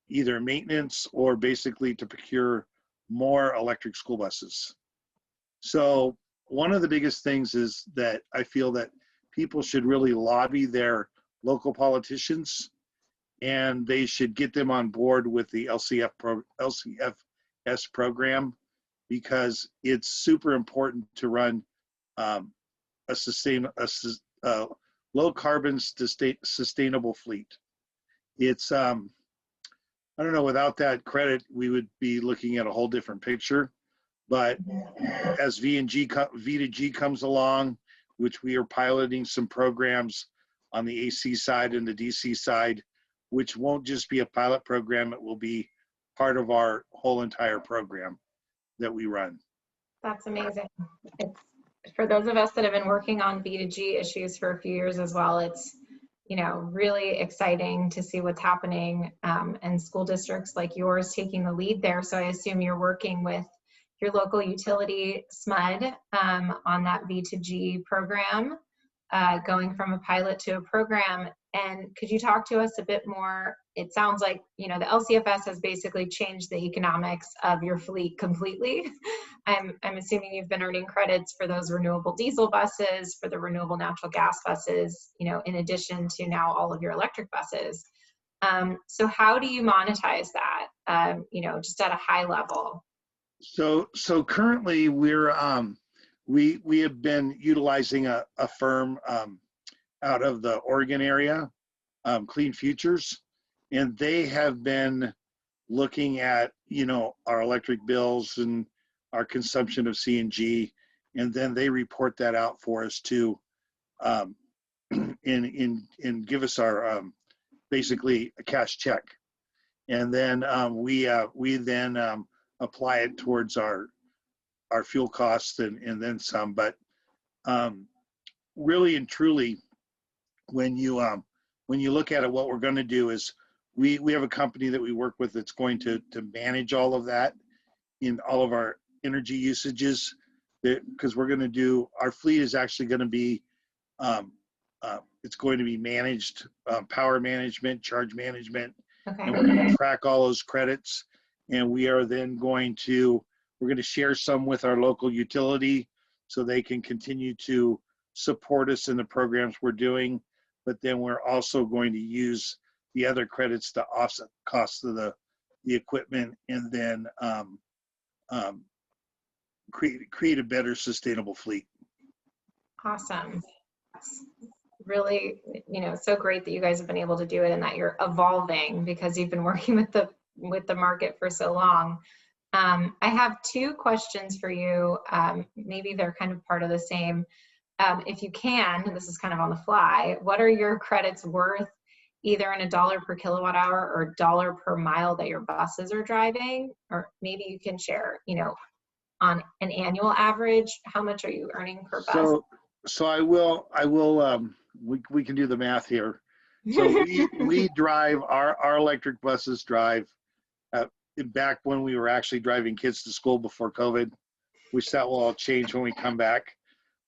either maintenance or basically to procure more electric school buses. So one of the biggest things is that I feel that people should really lobby their local politicians, and they should get them on board with the LCFS program, because it's super important to run a low carbon sustainable fleet. It's I don't know, without that credit, we would be looking at a whole different picture. But as V2G comes along, which we are piloting some programs on the AC side and the DC side, which won't just be a pilot program, it will be part of our whole entire program that we run. That's amazing. It's, for those of us that have been working on V2G issues for a few years as well, it's really exciting to see what's happening, and school districts like yours taking the lead there. So I assume you're working with your local utility, SMUD, on that V2G program, going from a pilot to a program. And could you talk to us a bit more? It sounds like, the LCFS has basically changed the economics of your fleet completely. I'm assuming you've been earning credits for those renewable diesel buses, for the renewable natural gas buses, in addition to now all of your electric buses. So how do you monetize that, just at a high level? So currently we're we have been utilizing a firm out of the Oregon area, Clean Futures, and they have been looking at our electric bills and our consumption of CNG, and then they report that out for us to and give us our basically a cash check, and then we then apply it towards our fuel costs and then some. But really and truly, when you look at it, what we're going to do is we have a company that we work with that's going to manage all of that in all of our energy usages, because we're going to do, our fleet is actually going to be it's going to be managed, power management, charge management, Okay. and we're going to track all those credits, and we are then going to share some with our local utility so they can continue to support us in the programs we're doing. But then we're also going to use the other credits to offset costs of the equipment, and then create a better sustainable fleet. Awesome. It's really, so great that you guys have been able to do it and that you're evolving, because you've been working with the market for so long. I have two questions for you. Maybe they're kind of part of the same. If you can, this is kind of on the fly, what are your credits worth, either in $1 per kilowatt hour or $1 per mile that your buses are driving? Or maybe you can share, on an annual average, how much are you earning per bus? So I will, we can do the math here. So we drive, our electric buses drive, back when we were actually driving kids to school before COVID, which that will all change when we come back.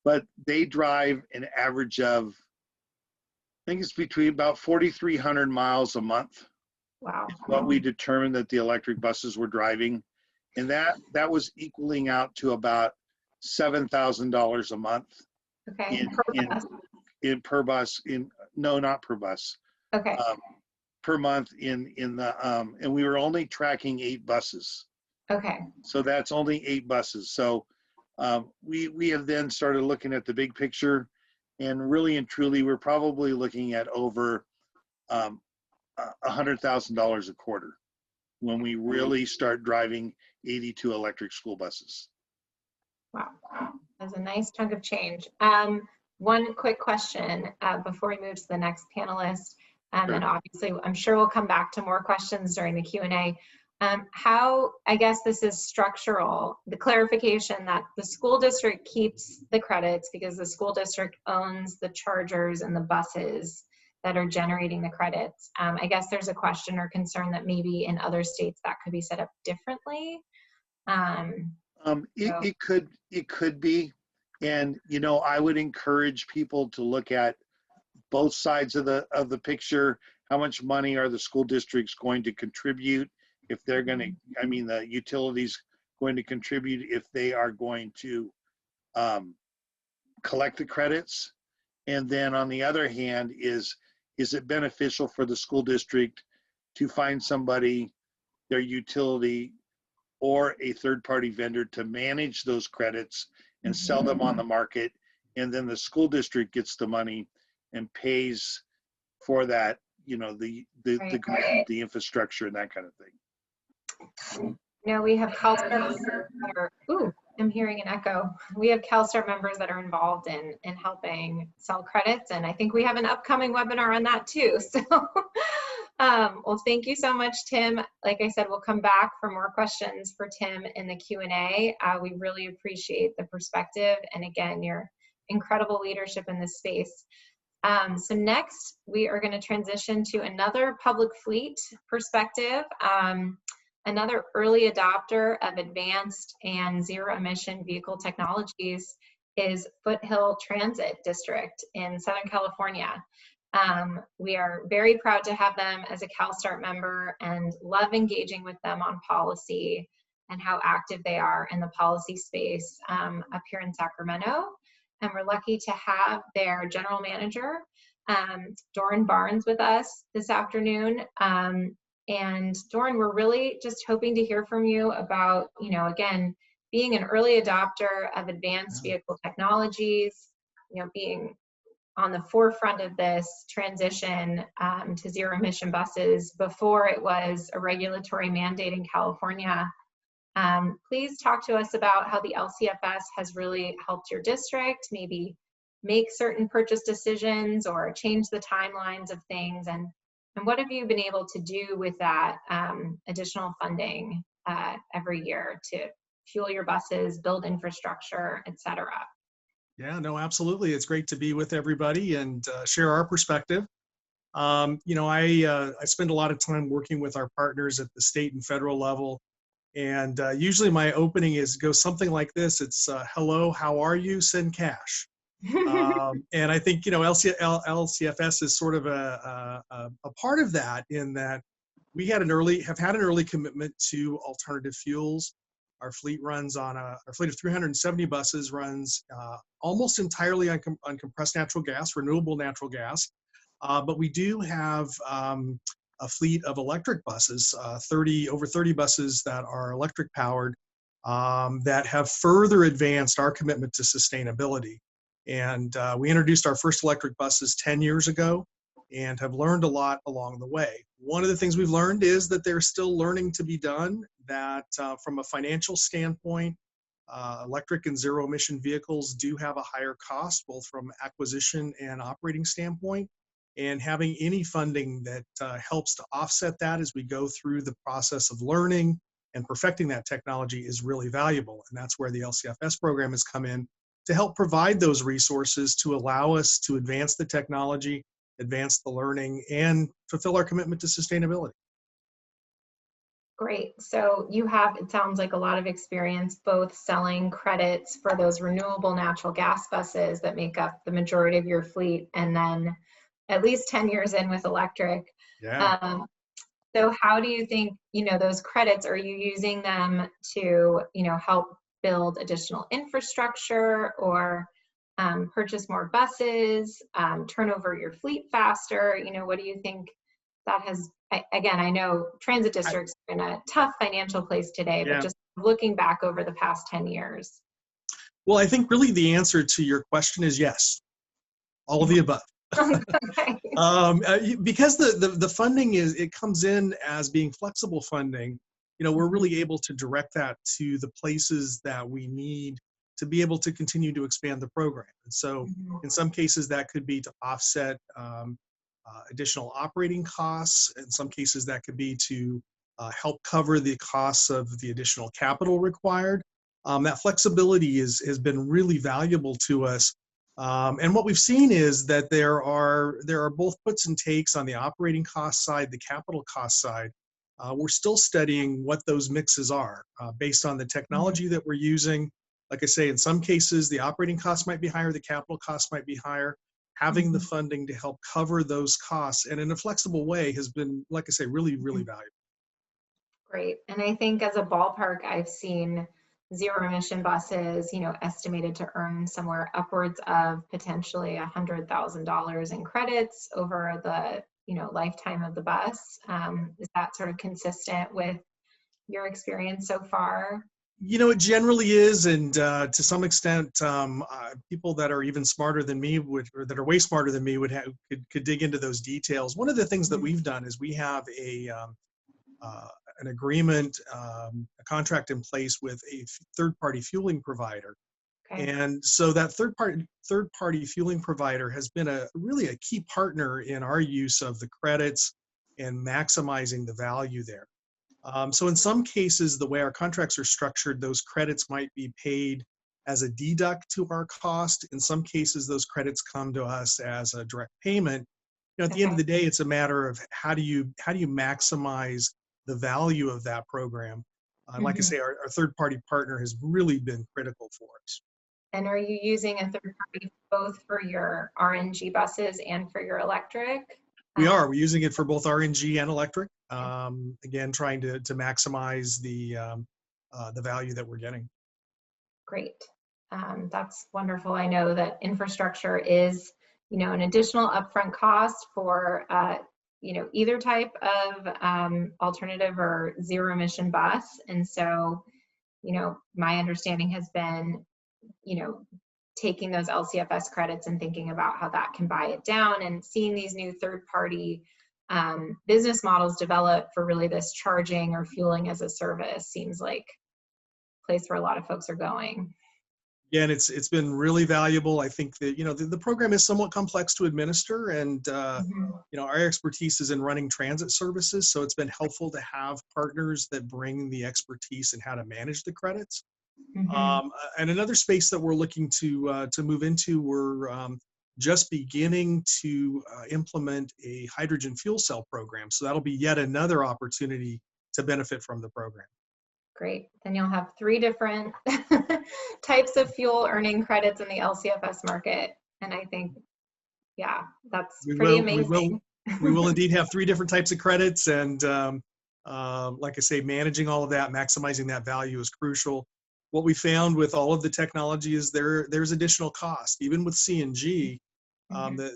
But they drive an average of, I think it's between about 4,300 miles a month. Wow. Is what we determined that the electric buses were driving. And that was equaling out to about $7,000 a month. Okay. Per bus, no, not per bus. Okay. Per month in the, and we were only tracking 8 buses. Okay. So that's only 8 buses. So We have then started looking at the big picture, and really and truly, we're probably looking at over $100,000 a quarter when we really start driving 82 electric school buses. Wow, that's a nice chunk of change. One quick question before we move to the next panelist, Sure. and obviously I'm sure we'll come back to more questions during the Q&A. How, I guess this is structural, the clarification that the school district keeps the credits because the school district owns the chargers and the buses that are generating the credits. I guess there's a question or concern that maybe in other states that could be set up differently. It could be, and you know, I would encourage people to look at both sides of the picture. How much money are the school districts going to contribute if they're going to? I mean, the utilities going to contribute if they are going to collect the credits, and then on the other hand, is it beneficial for the school district to find somebody, their utility, or a third-party vendor to manage those credits and sell them on the market, and then the school district gets the money and pays for that, you know, the infrastructure and that kind of thing. No, we have CalSTAR members that are, ooh, I'm hearing an echo. We have CalSTAR members that are involved in helping sell credits, and I think we have an upcoming webinar on that too. So, well, thank you so much, Tim. Like I said, we'll come back for more questions for Tim in the Q&A. We really appreciate the perspective, and again, your incredible leadership in this space. So next, we are going to transition to another public fleet perspective. Another early adopter of advanced and zero emission vehicle technologies is Foothill Transit District in Southern California. We are very proud to have them as a CalSTART member and love engaging with them on policy and how active they are in the policy space up here in Sacramento. And we're lucky to have their general manager, Doran Barnes, with us this afternoon. And Doran, we're really just hoping to hear from you about, you know, again, being an early adopter of advanced vehicle technologies, you know, being on the forefront of this transition to zero emission buses before it was a regulatory mandate in California. Please talk to us about how the LCFS has really helped your district, maybe make certain purchase decisions or change the timelines of things, and what have you been able to do with that additional funding every year to fuel your buses, build infrastructure, et cetera? Yeah, no, absolutely. It's great to be with everybody and share our perspective. You know, I spend a lot of time working with our partners at the state and federal level. And usually my opening goes something like this. It's, hello, how are you? Send cash. And I think, you know, LCFS is sort of a part of that, in that we have had an early commitment to alternative fuels. Our fleet runs on our fleet of 370 buses runs almost entirely on compressed natural gas, renewable natural gas. But we do have a fleet of electric buses, over 30 buses that are electric powered, that have further advanced our commitment to sustainability. And we introduced our first electric buses 10 years ago and have learned a lot along the way. One of the things we've learned is that there's still learning to be done, that from a financial standpoint, electric and zero emission vehicles do have a higher cost, both from acquisition and operating standpoint. And having any funding that helps to offset that as we go through the process of learning and perfecting that technology is really valuable. And that's where the LCFS program has come in to help provide those resources to allow us to advance the technology, advance the learning, and fulfill our commitment to sustainability. Great. So you have, it sounds like, a lot of experience both selling credits for those renewable natural gas buses that make up the majority of your fleet, and then at least 10 years in with electric. Yeah. So how do you think, you know, those credits, are you using them to, you know, help build additional infrastructure, or purchase more buses, turn over your fleet faster? You know, what do you think that has, again, I know transit districts are in a tough financial place today, but just looking back over the past 10 years. Well, I think really the answer to your question is yes, all of the above. Okay. Because the funding it comes in as being flexible funding, we're really able to direct that to the places that we need to be able to continue to expand the program. And so in some cases that could be to offset additional operating costs. In some cases that could be to help cover the costs of the additional capital required. That flexibility has been really valuable to us. And what we've seen is that there are both puts and takes on the operating cost side, the capital cost side. We're still studying what those mixes are based on the technology that we're using. Like I say, in some cases, the operating costs might be higher, the capital costs might be higher. Having the funding to help cover those costs and in a flexible way has been, like I say, really, really valuable. Great. And I think as a ballpark, I've seen zero emission buses, estimated to earn somewhere upwards of potentially $100,000 in credits over the, lifetime of the bus. Is that sort of consistent with your experience so far? It generally is, and to some extent, people that are even smarter than me or that are way smarter than me could dig into those details. One of the things that we've done is we have an agreement, a contract in place with a third-party fueling provider. Okay. And so that third-party fueling provider has been really a key partner in our use of the credits and maximizing the value there. So in some cases, the way our contracts are structured, those credits might be paid as a deduct to our cost. In some cases, those credits come to us as a direct payment. At the end of the day, it's a matter of how do you maximize the value of that program. Like I say, our third-party partner has really been critical for us. And are you using a third party both for your RNG buses and for your electric? We're using it for both RNG and electric. Again, trying to maximize the value that we're getting. Great. That's wonderful. I know that infrastructure is, an additional upfront cost for, either type of alternative or zero emission bus. And so, my understanding has been, taking those LCFS credits and thinking about how that can buy it down, and seeing these new third-party business models develop for really this charging or fueling as a service seems like a place where a lot of folks are going. Again, it's been really valuable. I think that the program is somewhat complex to administer, and our expertise is in running transit services, so it's been helpful to have partners that bring the expertise in how to manage the credits. And another space that we're looking to move into, we're just beginning to implement a hydrogen fuel cell program, so that'll be yet another opportunity to benefit from the program. Great. Then you'll have 3 different types of fuel earning credits in the LCFS market. And I think, yeah, that's pretty amazing. We will indeed have 3 different types of credits. And like I say, managing all of that, maximizing that value is crucial. What we found with all of the technology is there's additional cost. Even with CNG,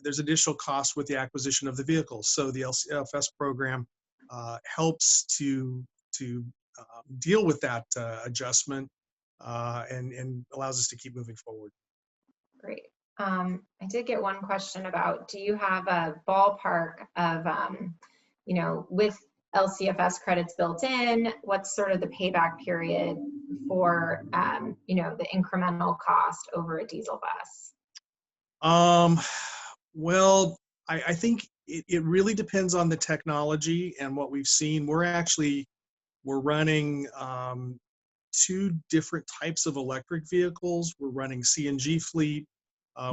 there's additional cost with the acquisition of the vehicles. So the LCFS program helps to deal with that adjustment and allows us to keep moving forward. Great. I did get one question about, do you have a ballpark of, with LCFS credits built in, what's sort of the payback period for, the incremental cost over a diesel bus? Well, I think it really depends on the technology and what we've seen. We're running 2 different types of electric vehicles. We're running CNG fleet.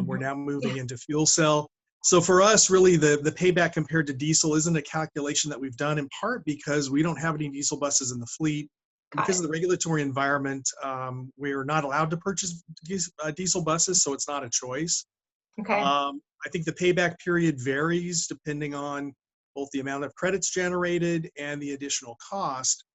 We're now moving into fuel cell. So for us, really, the payback compared to diesel isn't a calculation that we've done, in part because we don't have any diesel buses in the fleet. Because of the regulatory environment, we're not allowed to purchase diesel buses, so it's not a choice. Okay. I think the payback period varies depending on both the amount of credits generated and the additional cost.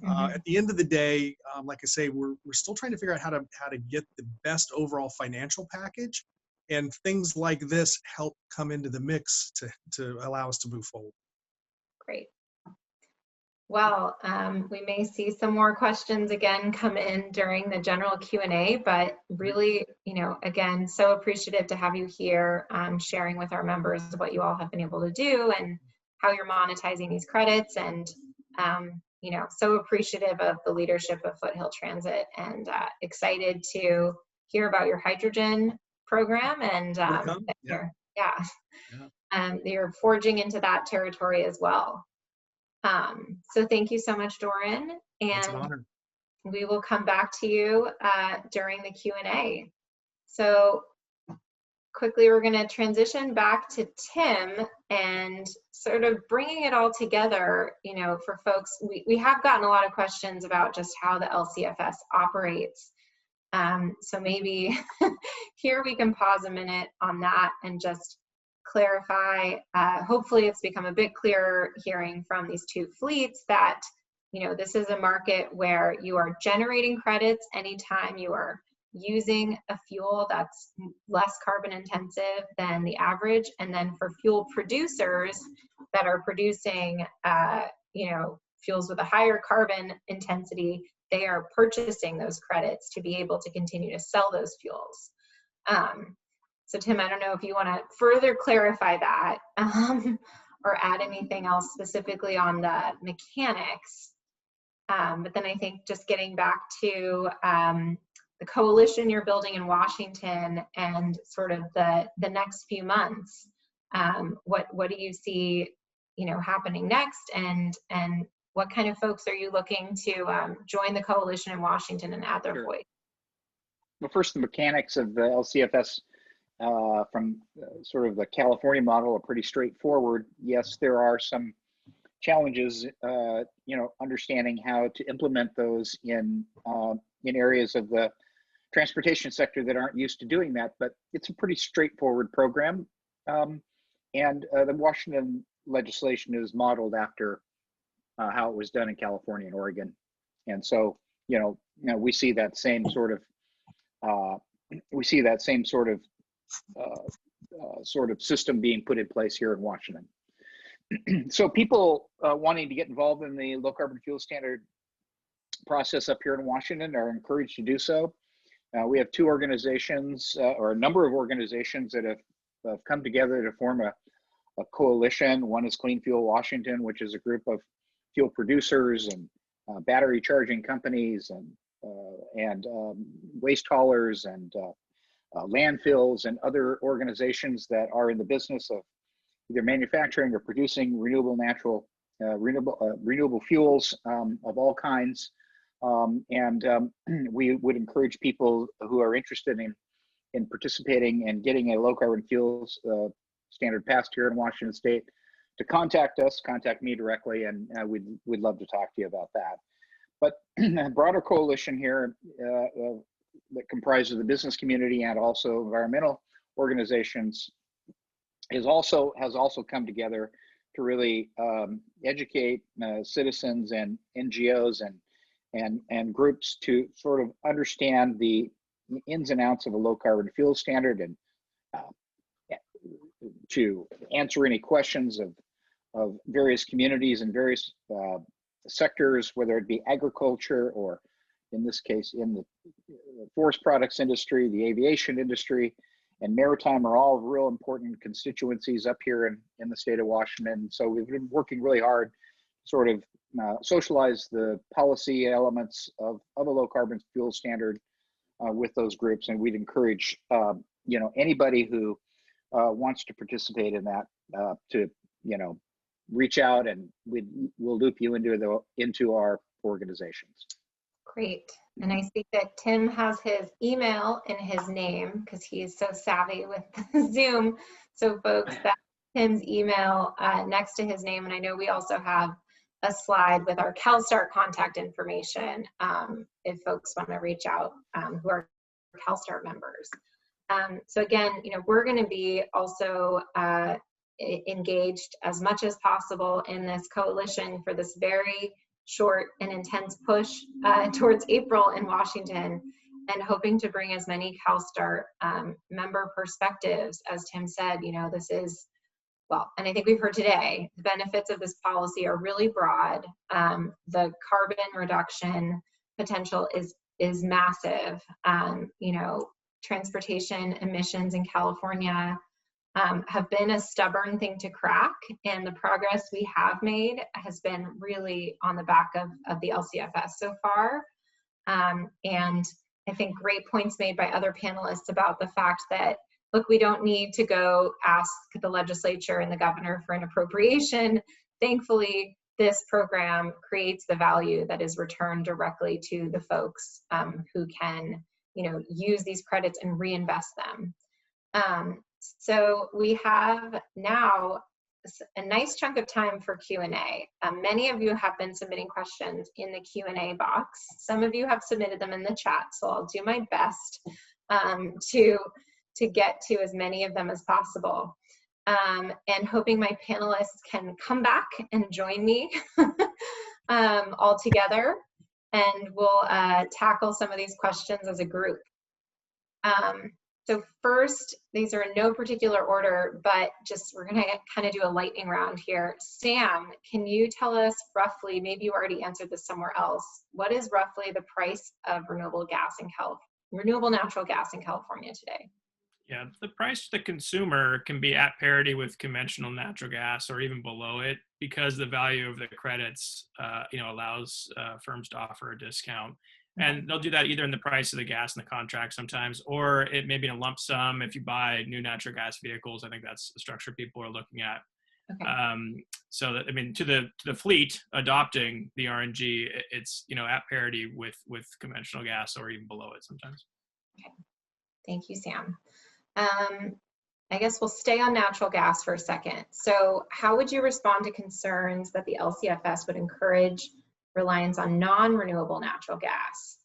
At the end of the day, like I say, we're still trying to figure out how to get the best overall financial package, and things like this help come into the mix to allow us to move forward. Great. Well, we may see some more questions again come in during the general Q&A, but really, again, so appreciative to have you here sharing with our members what you all have been able to do and how you're monetizing these credits, and, so appreciative of the leadership of Foothill Transit, and excited to hear about your hydrogen program, and you're forging into that territory as well. So thank you so much, Doran, and we will come back to you during the Q&A. So quickly, we're going to transition back to Tim and sort of bringing it all together, for folks. We have gotten a lot of questions about just how the Lcfs operates. So maybe here we can pause a minute on that and just clarify. Hopefully it's become a bit clearer hearing from these two fleets that, this is a market where you are generating credits anytime you are using a fuel that's less carbon intensive than the average. And then for fuel producers that are producing, fuels with a higher carbon intensity, they are purchasing those credits to be able to continue to sell those fuels. So Tim, I don't know if you want to further clarify that or add anything else specifically on the mechanics. But then I think just getting back to the coalition you're building in Washington and sort of the next few months, what do you see, happening next, and what kind of folks are you looking to join the coalition in Washington and add their voice? Well, first, the mechanics of the Lcfs from sort of the California model are pretty straightforward. Yes, there are some challenges, understanding how to implement those in areas of the transportation sector that aren't used to doing that, but it's a pretty straightforward program. And the Washington legislation is modeled after how it was done in California and Oregon. And so, we see that same sort of system being put in place here in Washington. So people wanting to get involved in the low carbon fuel standard process up here in Washington are encouraged to do so. We have two organizations, or a number of organizations, that have come together to form a coalition. One is Clean Fuel Washington, which is a group of fuel producers and battery charging companies and waste haulers and landfills and other organizations that are in the business of either manufacturing or producing renewable fuels of all kinds. We would encourage people who are interested in participating and getting a low carbon fuels standard passed here in Washington State to contact me directly, and we'd love to talk to you about that. But a broader coalition here that comprises the business community and also environmental organizations has also come together to really educate citizens and NGOs and groups to sort of understand the ins and outs of a low carbon fuel standard, and to answer any questions of various communities and various sectors, whether it be agriculture or, in this case, in the forest products industry, the aviation industry, and maritime are all real important constituencies up here in the state of Washington. So we've been working really hard to sort of socialize the policy elements of a low carbon fuel standard with those groups, and we'd encourage anybody who wants to participate in that to reach out, and we'll loop you into our organizations. Great. And I see that Tim has his email in his name because he is so savvy with Zoom. So folks, that's Tim's email next to his name. And I know we also have a slide with our CalSTART contact information if folks want to reach out who are CalSTART members. So again, we're going to be also engaged as much as possible in this coalition for this very short and intense push towards April in Washington, and hoping to bring as many CalSTART member perspectives. As Tim said, this is and I think we've heard today, the benefits of this policy are really broad. The carbon reduction potential is massive. You know, transportation emissions in California have been a stubborn thing to crack, and the progress we have made has been really on the back of the Lcfs so far. And I think great points made by other panelists about the fact that, look, we don't need to go ask the legislature and the governor for an appropriation. Thankfully, this program creates the value that is returned directly to the folks who can, you know, use these credits and reinvest them. So we have now a nice chunk of time for Q&A. Many of you have been submitting questions in the Q&A box. Some of you have submitted them in the chat, so I'll do my best to get to as many of them as possible. And hoping my panelists can come back and join me all together, and we'll tackle some of these questions as a group. So first, these are in no particular order, but just we're gonna kind of do a lightning round here. Sam, can you tell us roughly, maybe you already answered this somewhere else, what is roughly the price of renewable natural gas in California today? Yeah, the price to the consumer can be at parity with conventional natural gas or even below it, because the value of the credits, you know, allows firms to offer a discount. And they'll do that either in the price of the gas in the contract sometimes, or it may be in a lump sum if you buy new natural gas vehicles. I think that's the structure people are looking at. Okay. So that, I mean, to the fleet adopting the RNG, it's, you know, at parity with conventional gas or even below it sometimes. Okay. Thank you, Sam. I guess we'll stay on natural gas for a second. So how would you respond to concerns that the Lcfs would encourage reliance on non-renewable natural gas?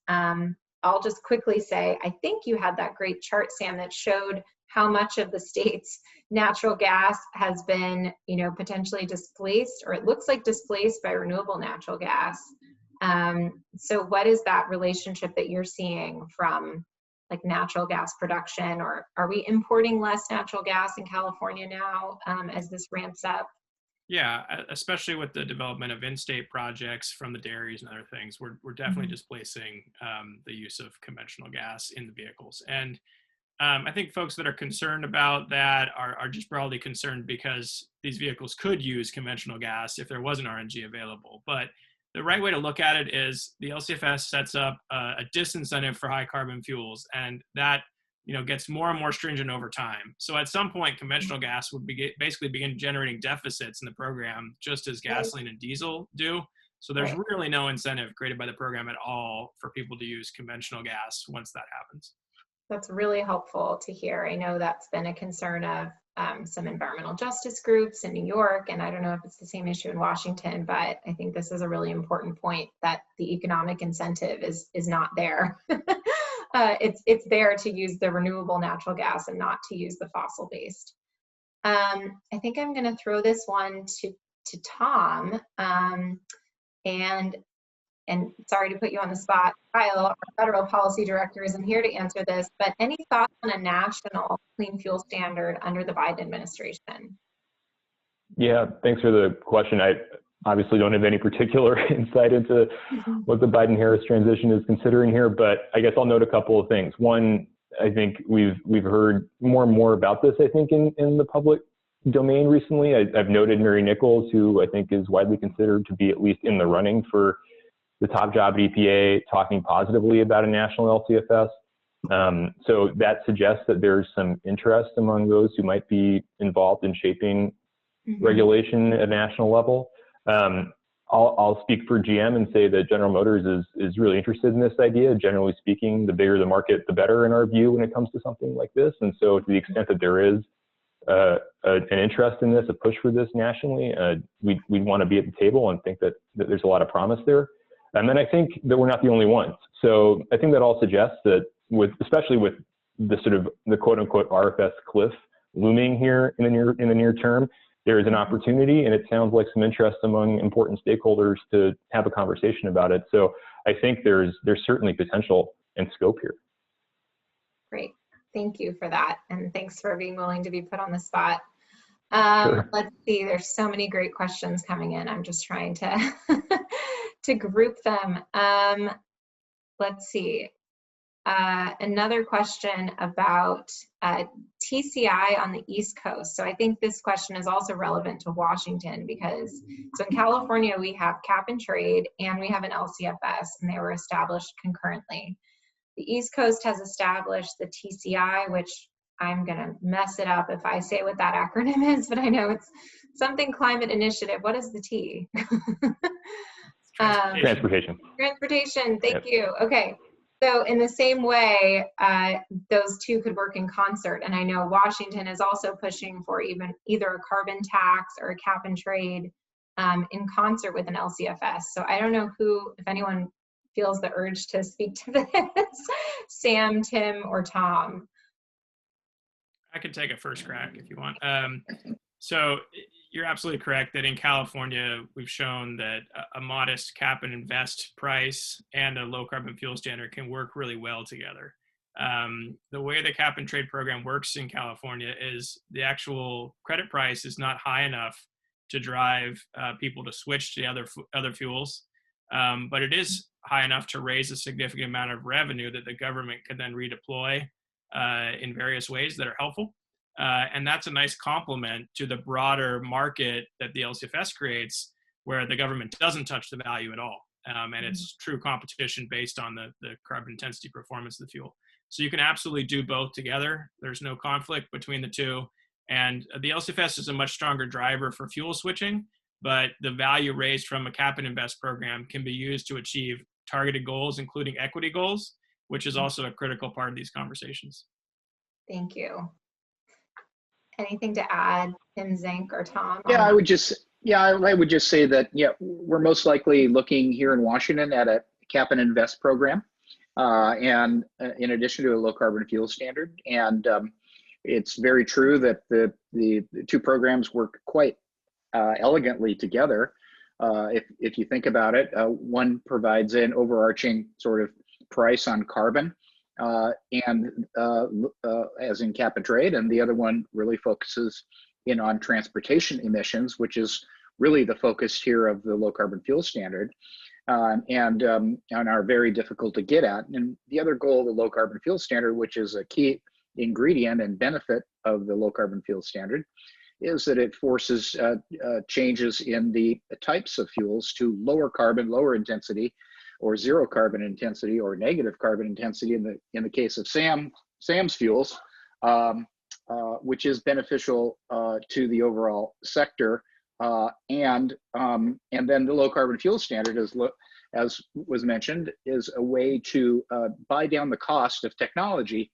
I'll just quickly say, I think you had that great chart, Sam, that showed how much of the state's natural gas has been, you know, potentially displaced, or it looks like displaced by renewable natural gas. So what is that relationship that you're seeing from like natural gas production, or are we importing less natural gas in California now as this ramps up? Yeah, especially with the development of in-state projects from the dairies and other things, we're definitely displacing the use of conventional gas in the vehicles. And I think folks that are concerned about that are just broadly concerned because these vehicles could use conventional gas if there wasn't RNG available. But the right way to look at it is the Lcfs sets up a disincentive for high carbon fuels, and that, you know, gets more and more stringent over time. So at some point, conventional gas would basically begin generating deficits in the program, just as gasoline and diesel do. So there's really no incentive created by the program at all for people to use conventional gas once that happens. That's really helpful to hear. I know that's been a concern of some environmental justice groups in New York, and I don't know if it's the same issue in Washington, but I think this is a really important point, that the economic incentive is not there. It's there to use the renewable natural gas and not to use the fossil based. I think I'm going to throw this one to Tom, and sorry to put you on the spot, Kyle, our federal policy director, isn't here to answer this, but any thoughts on a national clean fuel standard under the Biden administration? Yeah, thanks for the question. I obviously don't have any particular insight into what the Biden-Harris transition is considering here, but I guess I'll note a couple of things. One, I think we've heard more and more about this, I think, in the public domain recently. I've noted Mary Nichols, who I think is widely considered to be at least in the running for the top job at EPA, talking positively about a national Lcfs. So that suggests that there's some interest among those who might be involved in shaping regulation at a national level. I'll speak for GM and say that General Motors is really interested in this idea. Generally speaking, the bigger the market, the better in our view when it comes to something like this. And so to the extent that there is an interest in this, a push for this nationally, we'd want to be at the table and think that there's a lot of promise there. And then I think that we're not the only ones. So I think that all suggests that especially with the sort of the quote unquote RFS cliff looming here in the near term, there is an opportunity, and it sounds like some interest among important stakeholders to have a conversation about it. So I think there's certainly potential and scope here. Great, thank you for that, and thanks for being willing to be put on the spot. Sure. Let's see, there's so many great questions coming in. I'm just trying to to group them. Let's see. Another question about TCI on the East Coast. So I think this question is also relevant to Washington because, so in California, we have cap and trade and we have an LCFS, and they were established concurrently. The East Coast has established the TCI, which I'm going to mess it up if I say what that acronym is, but I know it's something climate initiative. What is the T? Transportation. Transportation, thank Yep. you. Okay. So in the same way, those two could work in concert. And I know Washington is also pushing for either a carbon tax or a cap and trade in concert with an LCFS. So I don't know if anyone feels the urge to speak to this, Sam, Tim, or Tom. I can take a first crack if you want. So you're absolutely correct that in California, we've shown that a modest cap and invest price and a low carbon fuel standard can work really well together. The way the cap and trade program works in California is the actual credit price is not high enough to drive people to switch to the other fuels, but it is high enough to raise a significant amount of revenue that the government can then redeploy in various ways that are helpful. And that's a nice complement to the broader market that the LCFS creates, where the government doesn't touch the value at all. And it's true competition based on the carbon intensity performance of the fuel. So you can absolutely do both together. There's no conflict between the two. And the LCFS is a much stronger driver for fuel switching, but the value raised from a cap and invest program can be used to achieve targeted goals, including equity goals, which is also a critical part of these conversations. Thank you. Anything to add, Tim, Zenk, or Tom? Yeah, I would just say that, yeah, we're most likely looking here in Washington at a cap and invest program, and in addition to a low carbon fuel standard. And it's very true that the two programs work quite elegantly together. If you think about it, one provides an overarching sort of price on carbon, as in cap and trade, and the other one really focuses in on transportation emissions, which is really the focus here of the low carbon fuel standard, and are very difficult to get at. And the other goal of the low carbon fuel standard, which is a key ingredient and benefit of the low carbon fuel standard, is that it forces changes in the types of fuels to lower carbon, lower intensity, or zero carbon intensity, or negative carbon intensity in the case of Sam's fuels, which is beneficial to the overall sector. And then the low carbon fuel standard, as was mentioned, is a way to buy down the cost of technology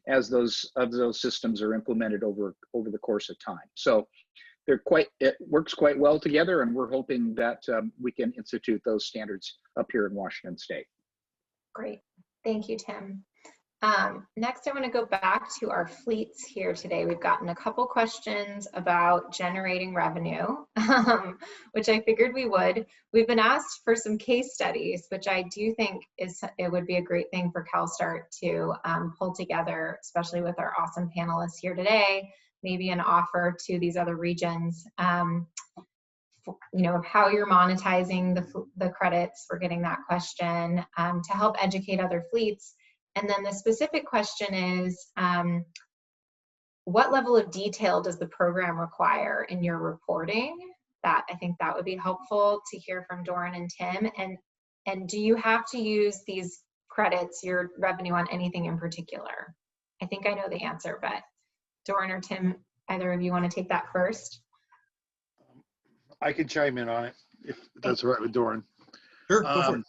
as those systems are implemented over the course of time. So it works quite well together, and we're hoping that we can institute those standards up here in Washington State. Great, thank you, Tim. Next, I want to go back to our fleets here today. We've gotten a couple questions about generating revenue, which I figured we would. We've been asked for some case studies, which I do think it would be a great thing for CALSTART to pull together, especially with our awesome panelists here today, maybe an offer to these other regions, of how you're monetizing the credits. We're getting that question to help educate other fleets. And then the specific question is, what level of detail does the program require in your reporting? I think that would be helpful to hear from Doran and Tim. And do you have to use these credits, your revenue, on anything in particular? I think I know the answer, but Doran or Tim, either of you want to take that first? I can chime in on it if that's all right with Doran. Sure, go for it.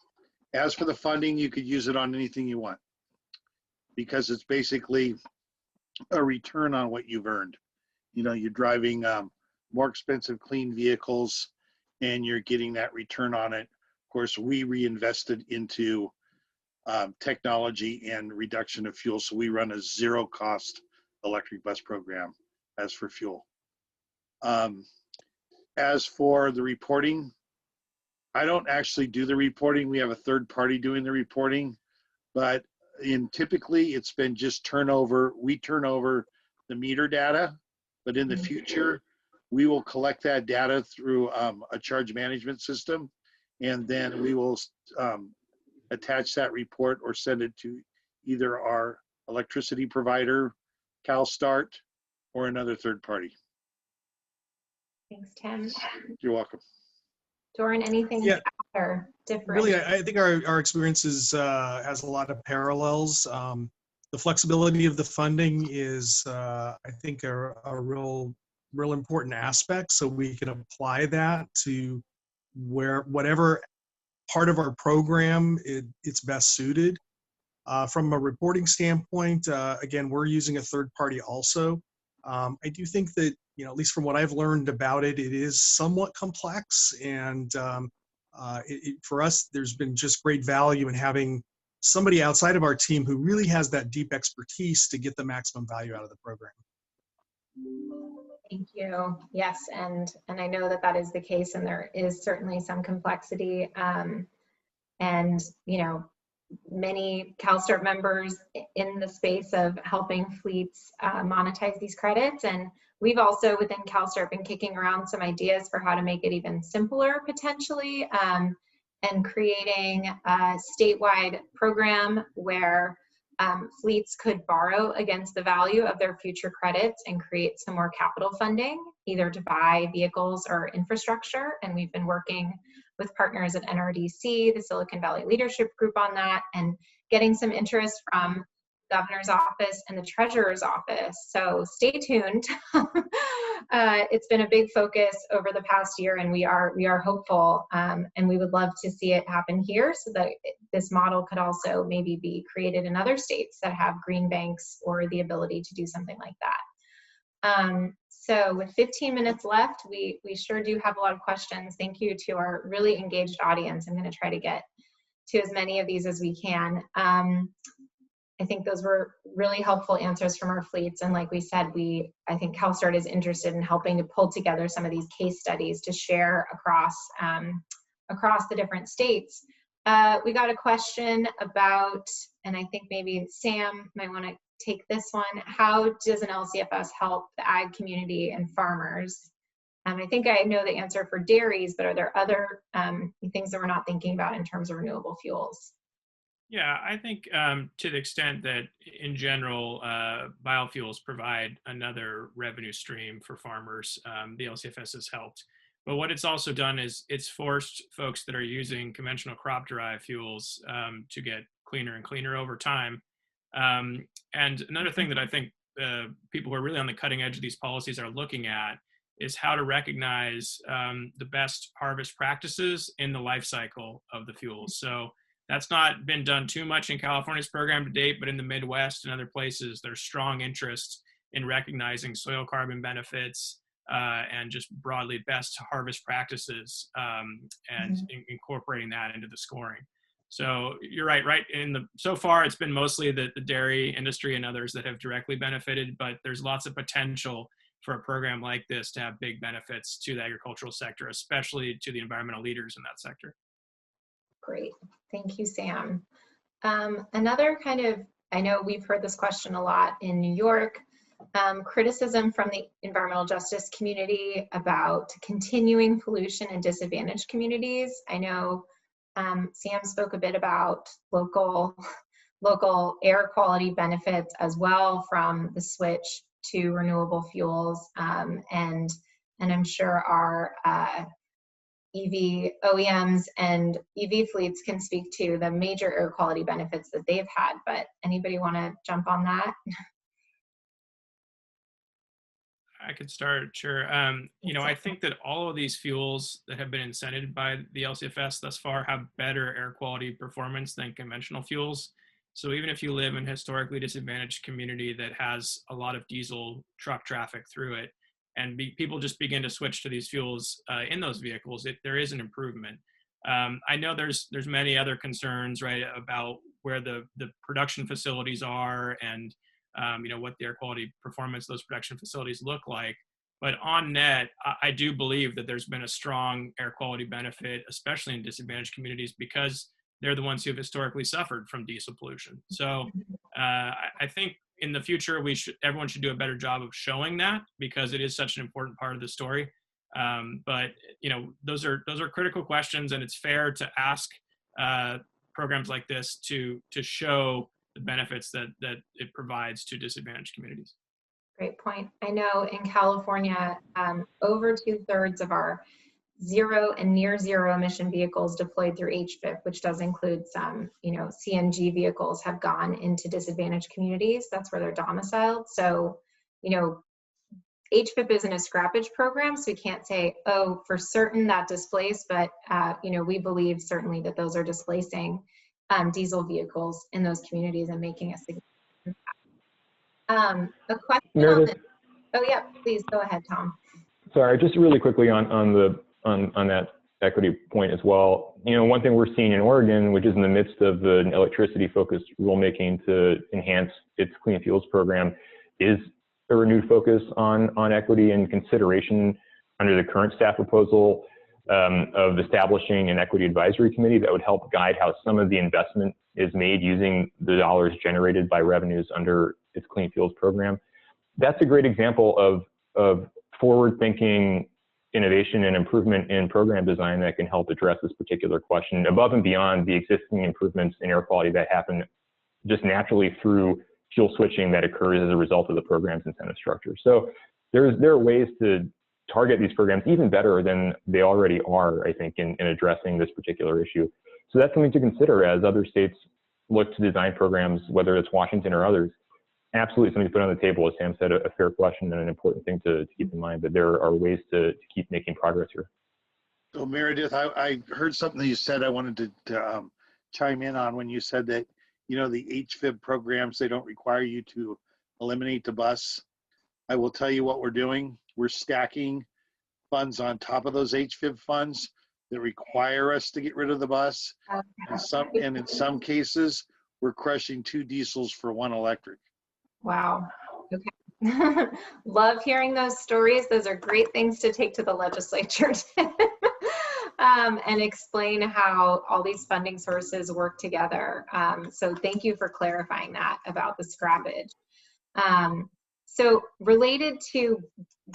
As for the funding, you could use it on anything you want, because it's basically a return on what you've earned. You're driving more expensive clean vehicles and you're getting that return on it. Of course, we reinvested into technology and reduction of fuel. So we run a zero cost electric bus program as for fuel. As for the reporting, I don't actually do the reporting. We have a third party doing the reporting, but typically it's been just turnover. We turn over the meter data, but in the future, We will collect that data through a charge management system, and then we will attach that report or send it to either our electricity provider, CalSTART, or another third party. Thanks, Tim. You're welcome. Doran, anything Yeah. to add or different? Really, I think our experience has a lot of parallels. The flexibility of the funding is, I think, a real important aspect. So we can apply that to whatever part of our program it's best suited. From a reporting standpoint, again, we're using a third party also. I do think that, at least from what I've learned about it, it is somewhat complex. And for us, there's been just great value in having somebody outside of our team who really has that deep expertise to get the maximum value out of the program. Thank you. Yes, and I know that is the case, and there is certainly some complexity. And many CalSTART members in the space of helping fleets monetize these credits. And we've also within CalSTART been kicking around some ideas for how to make it even simpler potentially, and creating a statewide program where fleets could borrow against the value of their future credits and create some more capital funding, either to buy vehicles or infrastructure. And we've been working with partners at NRDC, the Silicon Valley Leadership Group on that, and getting some interest from the governor's office and the treasurer's office. So stay tuned. It's been a big focus over the past year, and we are hopeful, and we would love to see it happen here so that this model could also maybe be created in other states that have green banks or the ability to do something like that. So with 15 minutes left, we sure do have a lot of questions. Thank you to our really engaged audience. I'm going to try to get to as many of these as we can. I think those were really helpful answers from our fleets. And like we said, I think CalSTART is interested in helping to pull together some of these case studies to share across the different states. We got a question about, and I think maybe Sam might want to take this one. How does an LCFS help the ag community and farmers? I think I know the answer for dairies, but are there other things that we're not thinking about in terms of renewable fuels? Yeah, I think to the extent that in general, biofuels provide another revenue stream for farmers, the LCFS has helped. But what it's also done is it's forced folks that are using conventional crop-derived fuels to get cleaner and cleaner over time. And another thing that I think people who are really on the cutting edge of these policies are looking at is how to recognize the best harvest practices in the life cycle of the fuels. So that's not been done too much in California's program to date, but in the Midwest and other places, there's strong interest in recognizing soil carbon benefits and just broadly best harvest practices and incorporating that into the scoring. So you're right. So far, it's been mostly the dairy industry and others that have directly benefited, but there's lots of potential for a program like this to have big benefits to the agricultural sector, especially to the environmental leaders in that sector. Great. Thank you, Sam. Another kind of, I know we've heard this question a lot in New York, criticism from the environmental justice community about continuing pollution in disadvantaged communities. I know Sam spoke a bit about local air quality benefits as well from the switch to renewable fuels, and I'm sure our EV OEMs and EV fleets can speak to the major air quality benefits that they've had, but anybody want to jump on that? I could start, sure. I think that all of these fuels that have been incented by the LCFS thus far have better air quality performance than conventional fuels. So even if you live in a historically disadvantaged community that has a lot of diesel truck traffic through it, and people just begin to switch to these fuels in those vehicles, there is an improvement. I know there's many other concerns, right, about where the production facilities are and what the air quality performance of those production facilities look like. But on net, I do believe that there's been a strong air quality benefit, especially in disadvantaged communities, because they're the ones who have historically suffered from diesel pollution. So I think in the future, everyone should do a better job of showing that, because it is such an important part of the story. But those are critical questions, and it's fair to ask programs like this to show the benefits that it provides to disadvantaged communities. Great point. I know in California, over 2/3 of our zero and near zero emission vehicles deployed through HVIP, which does include some, CNG vehicles, have gone into disadvantaged communities. That's where they're domiciled. So, HVIP isn't a scrappage program, so we can't say, oh, for certain that displaced, but, we believe certainly that those are displacing diesel vehicles in those communities and making a significant impact. A question Meredith? oh yeah, please go ahead, Tom. Sorry, just really quickly on that equity point as well. One thing we're seeing in Oregon, which is in the midst of the electricity-focused rulemaking to enhance its clean fuels program, is a renewed focus on equity and consideration under the current staff proposal of establishing an equity advisory committee that would help guide how some of the investment is made using the dollars generated by revenues under its clean fuels program. That's a great example of forward-thinking innovation and improvement in program design that can help address this particular question above and beyond the existing improvements in air quality that happen just naturally through fuel switching that occurs as a result of the program's incentive structure. So there are ways to target these programs even better than they already are, I think, in addressing this particular issue. So that's something to consider as other states look to design programs, whether it's Washington or others. Absolutely something to put on the table. As Sam said, a fair question and an important thing to keep in mind, but there are ways to keep making progress here. So Meredith, I heard something that you said I wanted to chime in on when you said that, the HVIP programs, they don't require you to eliminate the bus. I will tell you what we're doing. We're stacking funds on top of those HVIP funds that require us to get rid of the bus. And in some cases, we're crushing 2 diesels for 1 electric. Wow. Okay. Love hearing those stories. Those are great things to take to the legislature and explain how all these funding sources work together. So thank you for clarifying that about the scrappage. So related to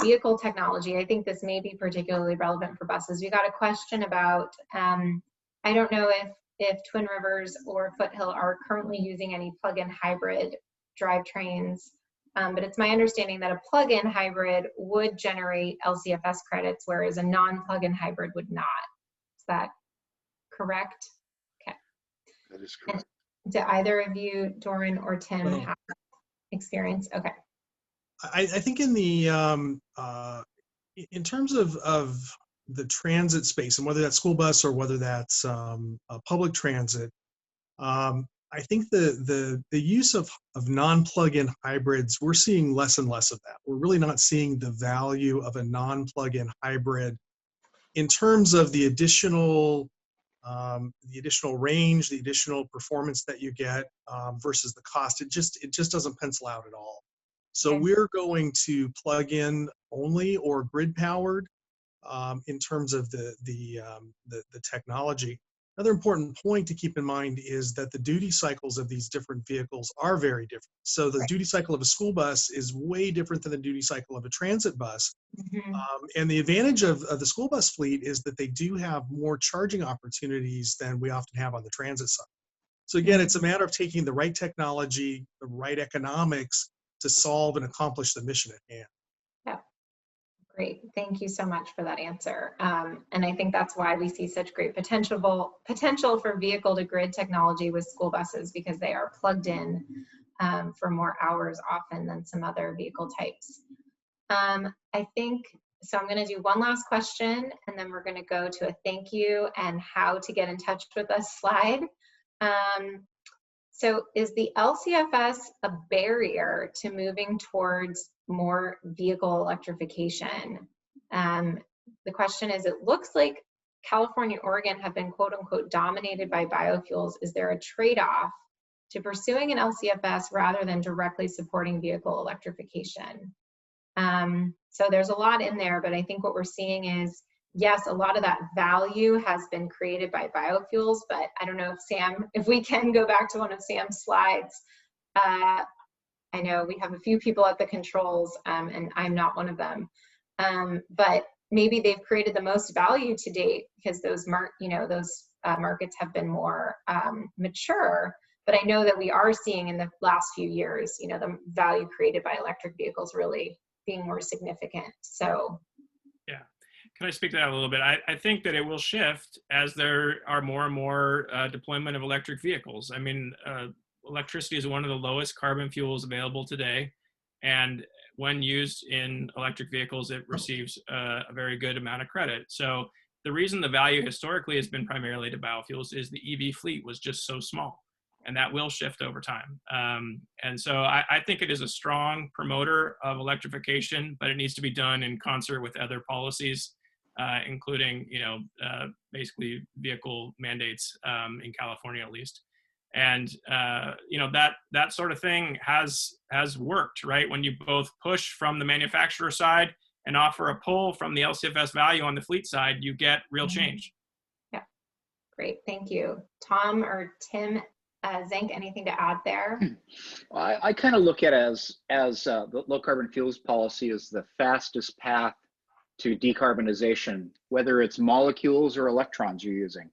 vehicle technology, I think this may be particularly relevant for buses. We got a question about, I don't know if Twin Rivers or Foothill are currently using any plug-in hybrid drivetrains, but it's my understanding that a plug-in hybrid would generate LCFS credits, whereas a non-plug-in hybrid would not. Is that correct? Okay. That is correct. And do either of you, Doran or Tim, have experience? Okay. I think in the in terms of the transit space, and whether that's school bus or whether that's public transit, I think the use of non-plug-in hybrids, we're seeing less and less of that. We're really not seeing the value of a non-plug-in hybrid in terms of the additional range, the additional performance that you get versus the cost. It just doesn't pencil out at all. So we're going to plug in only or grid powered in terms of the technology. Another important point to keep in mind is that the duty cycles of these different vehicles are very different. So the duty cycle of a school bus is way different than the duty cycle of a transit bus. And the advantage of the school bus fleet is that they do have more charging opportunities than we often have on the transit side. So again, it's a matter of taking the right technology, the right economics to solve and accomplish the mission at hand. Yeah, great. Thank you so much for that answer. And I think that's why we see such great potential for vehicle to grid technology with school buses, because they are plugged in for more hours often than some other vehicle types. I think, so I'm going to do one last question, and then we're going to go to a thank you and how to get in touch with us slide. So is the LCFS a barrier to moving towards more vehicle electrification? The question is, it looks like California, Oregon have been quote unquote dominated by biofuels. Is there a trade-off to pursuing an LCFS rather than directly supporting vehicle electrification? So there's a lot in there, but I think what we're seeing is, yes, a lot of that value has been created by biofuels, but I don't know if Sam, if we can go back to one of Sam's slides, I know we have a few people at the controls, and I'm not one of them. But maybe they've created the most value to date because those markets have been more mature. But I know that we are seeing in the last few years, the value created by electric vehicles really being more significant. So, yeah. Can I speak to that a little bit? I think that it will shift as there are more and more deployment of electric vehicles. I mean, electricity is one of the lowest carbon fuels available today. And when used in electric vehicles, it receives a very good amount of credit. So the reason the value historically has been primarily to biofuels is the EV fleet was just so small. And that will shift over time. And so I think it is a strong promoter of electrification, but it needs to be done in concert with other policies, including, basically vehicle mandates in California at least. And that sort of thing has worked, right? When you both push from the manufacturer side and offer a pull from the LCFS value on the fleet side, you get real change. Yeah, great, thank you. Tom or Tim, Zenk, anything to add there? I kind of look at it as the low carbon fuels policy is the fastest path to decarbonization, whether it's molecules or electrons you're using.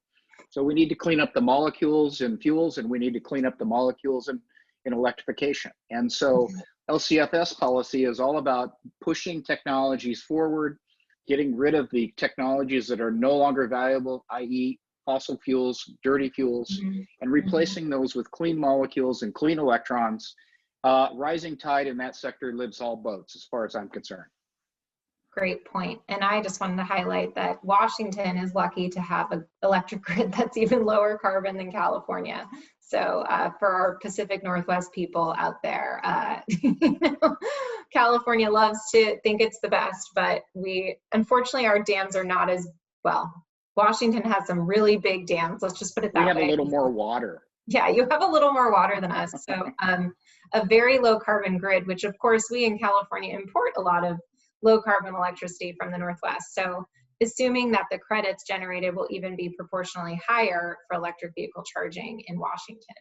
So we need to clean up the molecules in fuels, and we need to clean up the molecules in electrification. And so LCFS policy is all about pushing technologies forward, getting rid of the technologies that are no longer valuable, i.e. fossil fuels, dirty fuels, and replacing those with clean molecules and clean electrons. Rising tide in that sector lifts all boats, as far as I'm concerned. Great point. And I just wanted to highlight that Washington is lucky to have an electric grid that's even lower carbon than California. So for our Pacific Northwest people out there, California loves to think it's the best, but unfortunately, our dams are not as well. Washington has some really big dams. Let's just put it that way. We have a little more water. Yeah, you have a little more water than us. So a very low carbon grid, which of course we in California import a lot of low carbon electricity from the Northwest. So assuming that the credits generated will even be proportionally higher for electric vehicle charging in Washington.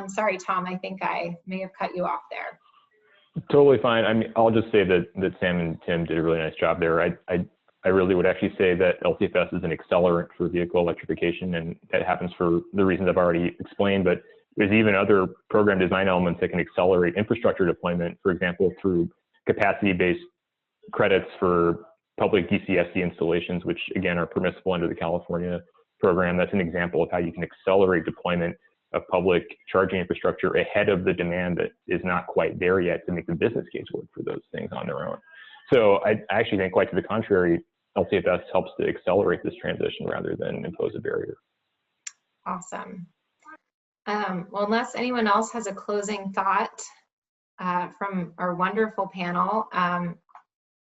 Sorry, Tom, I think I may have cut you off there. Totally fine. I mean, I'll just say that Sam and Tim did a really nice job there. I really would actually say that LCFS is an accelerant for vehicle electrification, and that happens for the reasons I've already explained, but there's even other program design elements that can accelerate infrastructure deployment, for example, through capacity-based credits for public DCSC installations, which again are permissible under the California program. That's an example of how you can accelerate deployment of public charging infrastructure ahead of the demand that is not quite there yet to make the business case work for those things on their own. So I actually think quite to the contrary, LCFS helps to accelerate this transition rather than impose a barrier. Awesome. Well, unless anyone else has a closing thought from our wonderful panel,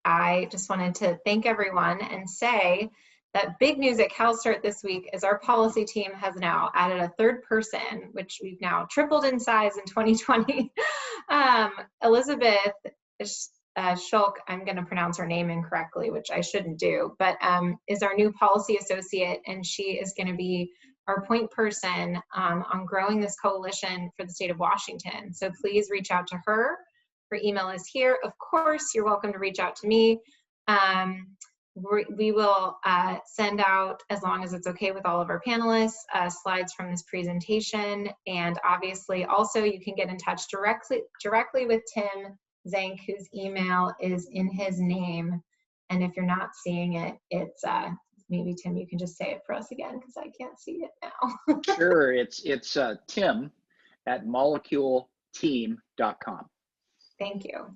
I just wanted to thank everyone and say that big news at CalSTART this week is our policy team has now added a third person, which we've now tripled in size in 2020. Elizabeth Shulk, I'm going to pronounce her name incorrectly, which I shouldn't do, but is our new policy associate, and she is going to be our point person on growing this coalition for the state of Washington. So please reach out to her. Her email is here. Of course, you're welcome to reach out to me. We will send out, as long as it's okay with all of our panelists, slides from this presentation. And obviously, also, you can get in touch directly with Tim Zank, whose email is in his name. And if you're not seeing it, it's maybe Tim, you can just say it for us again because I can't see it now. Sure, it's Tim at moleculeteam.com. Thank you.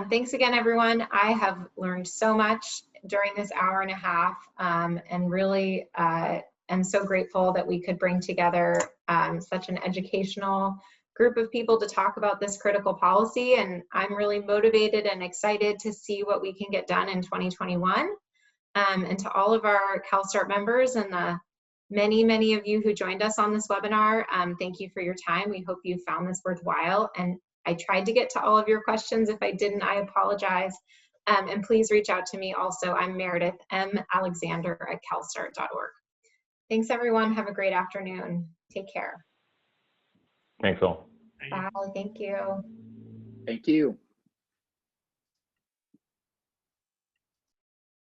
Thanks again, everyone. I have learned so much during this hour and a half, and really am so grateful that we could bring together such an educational group of people to talk about this critical policy. And I'm really motivated and excited to see what we can get done in 2021. And to all of our CalSTART members and the many, many of you who joined us on this webinar, thank you for your time. We hope you found this worthwhile. And I tried to get to all of your questions. If I didn't, I apologize. And please reach out to me also. I'm Meredith M. Alexander at calstart.org. Thanks, everyone. Have a great afternoon. Take care. Thanks all. Thank you. Bye. Thank you. Thank you.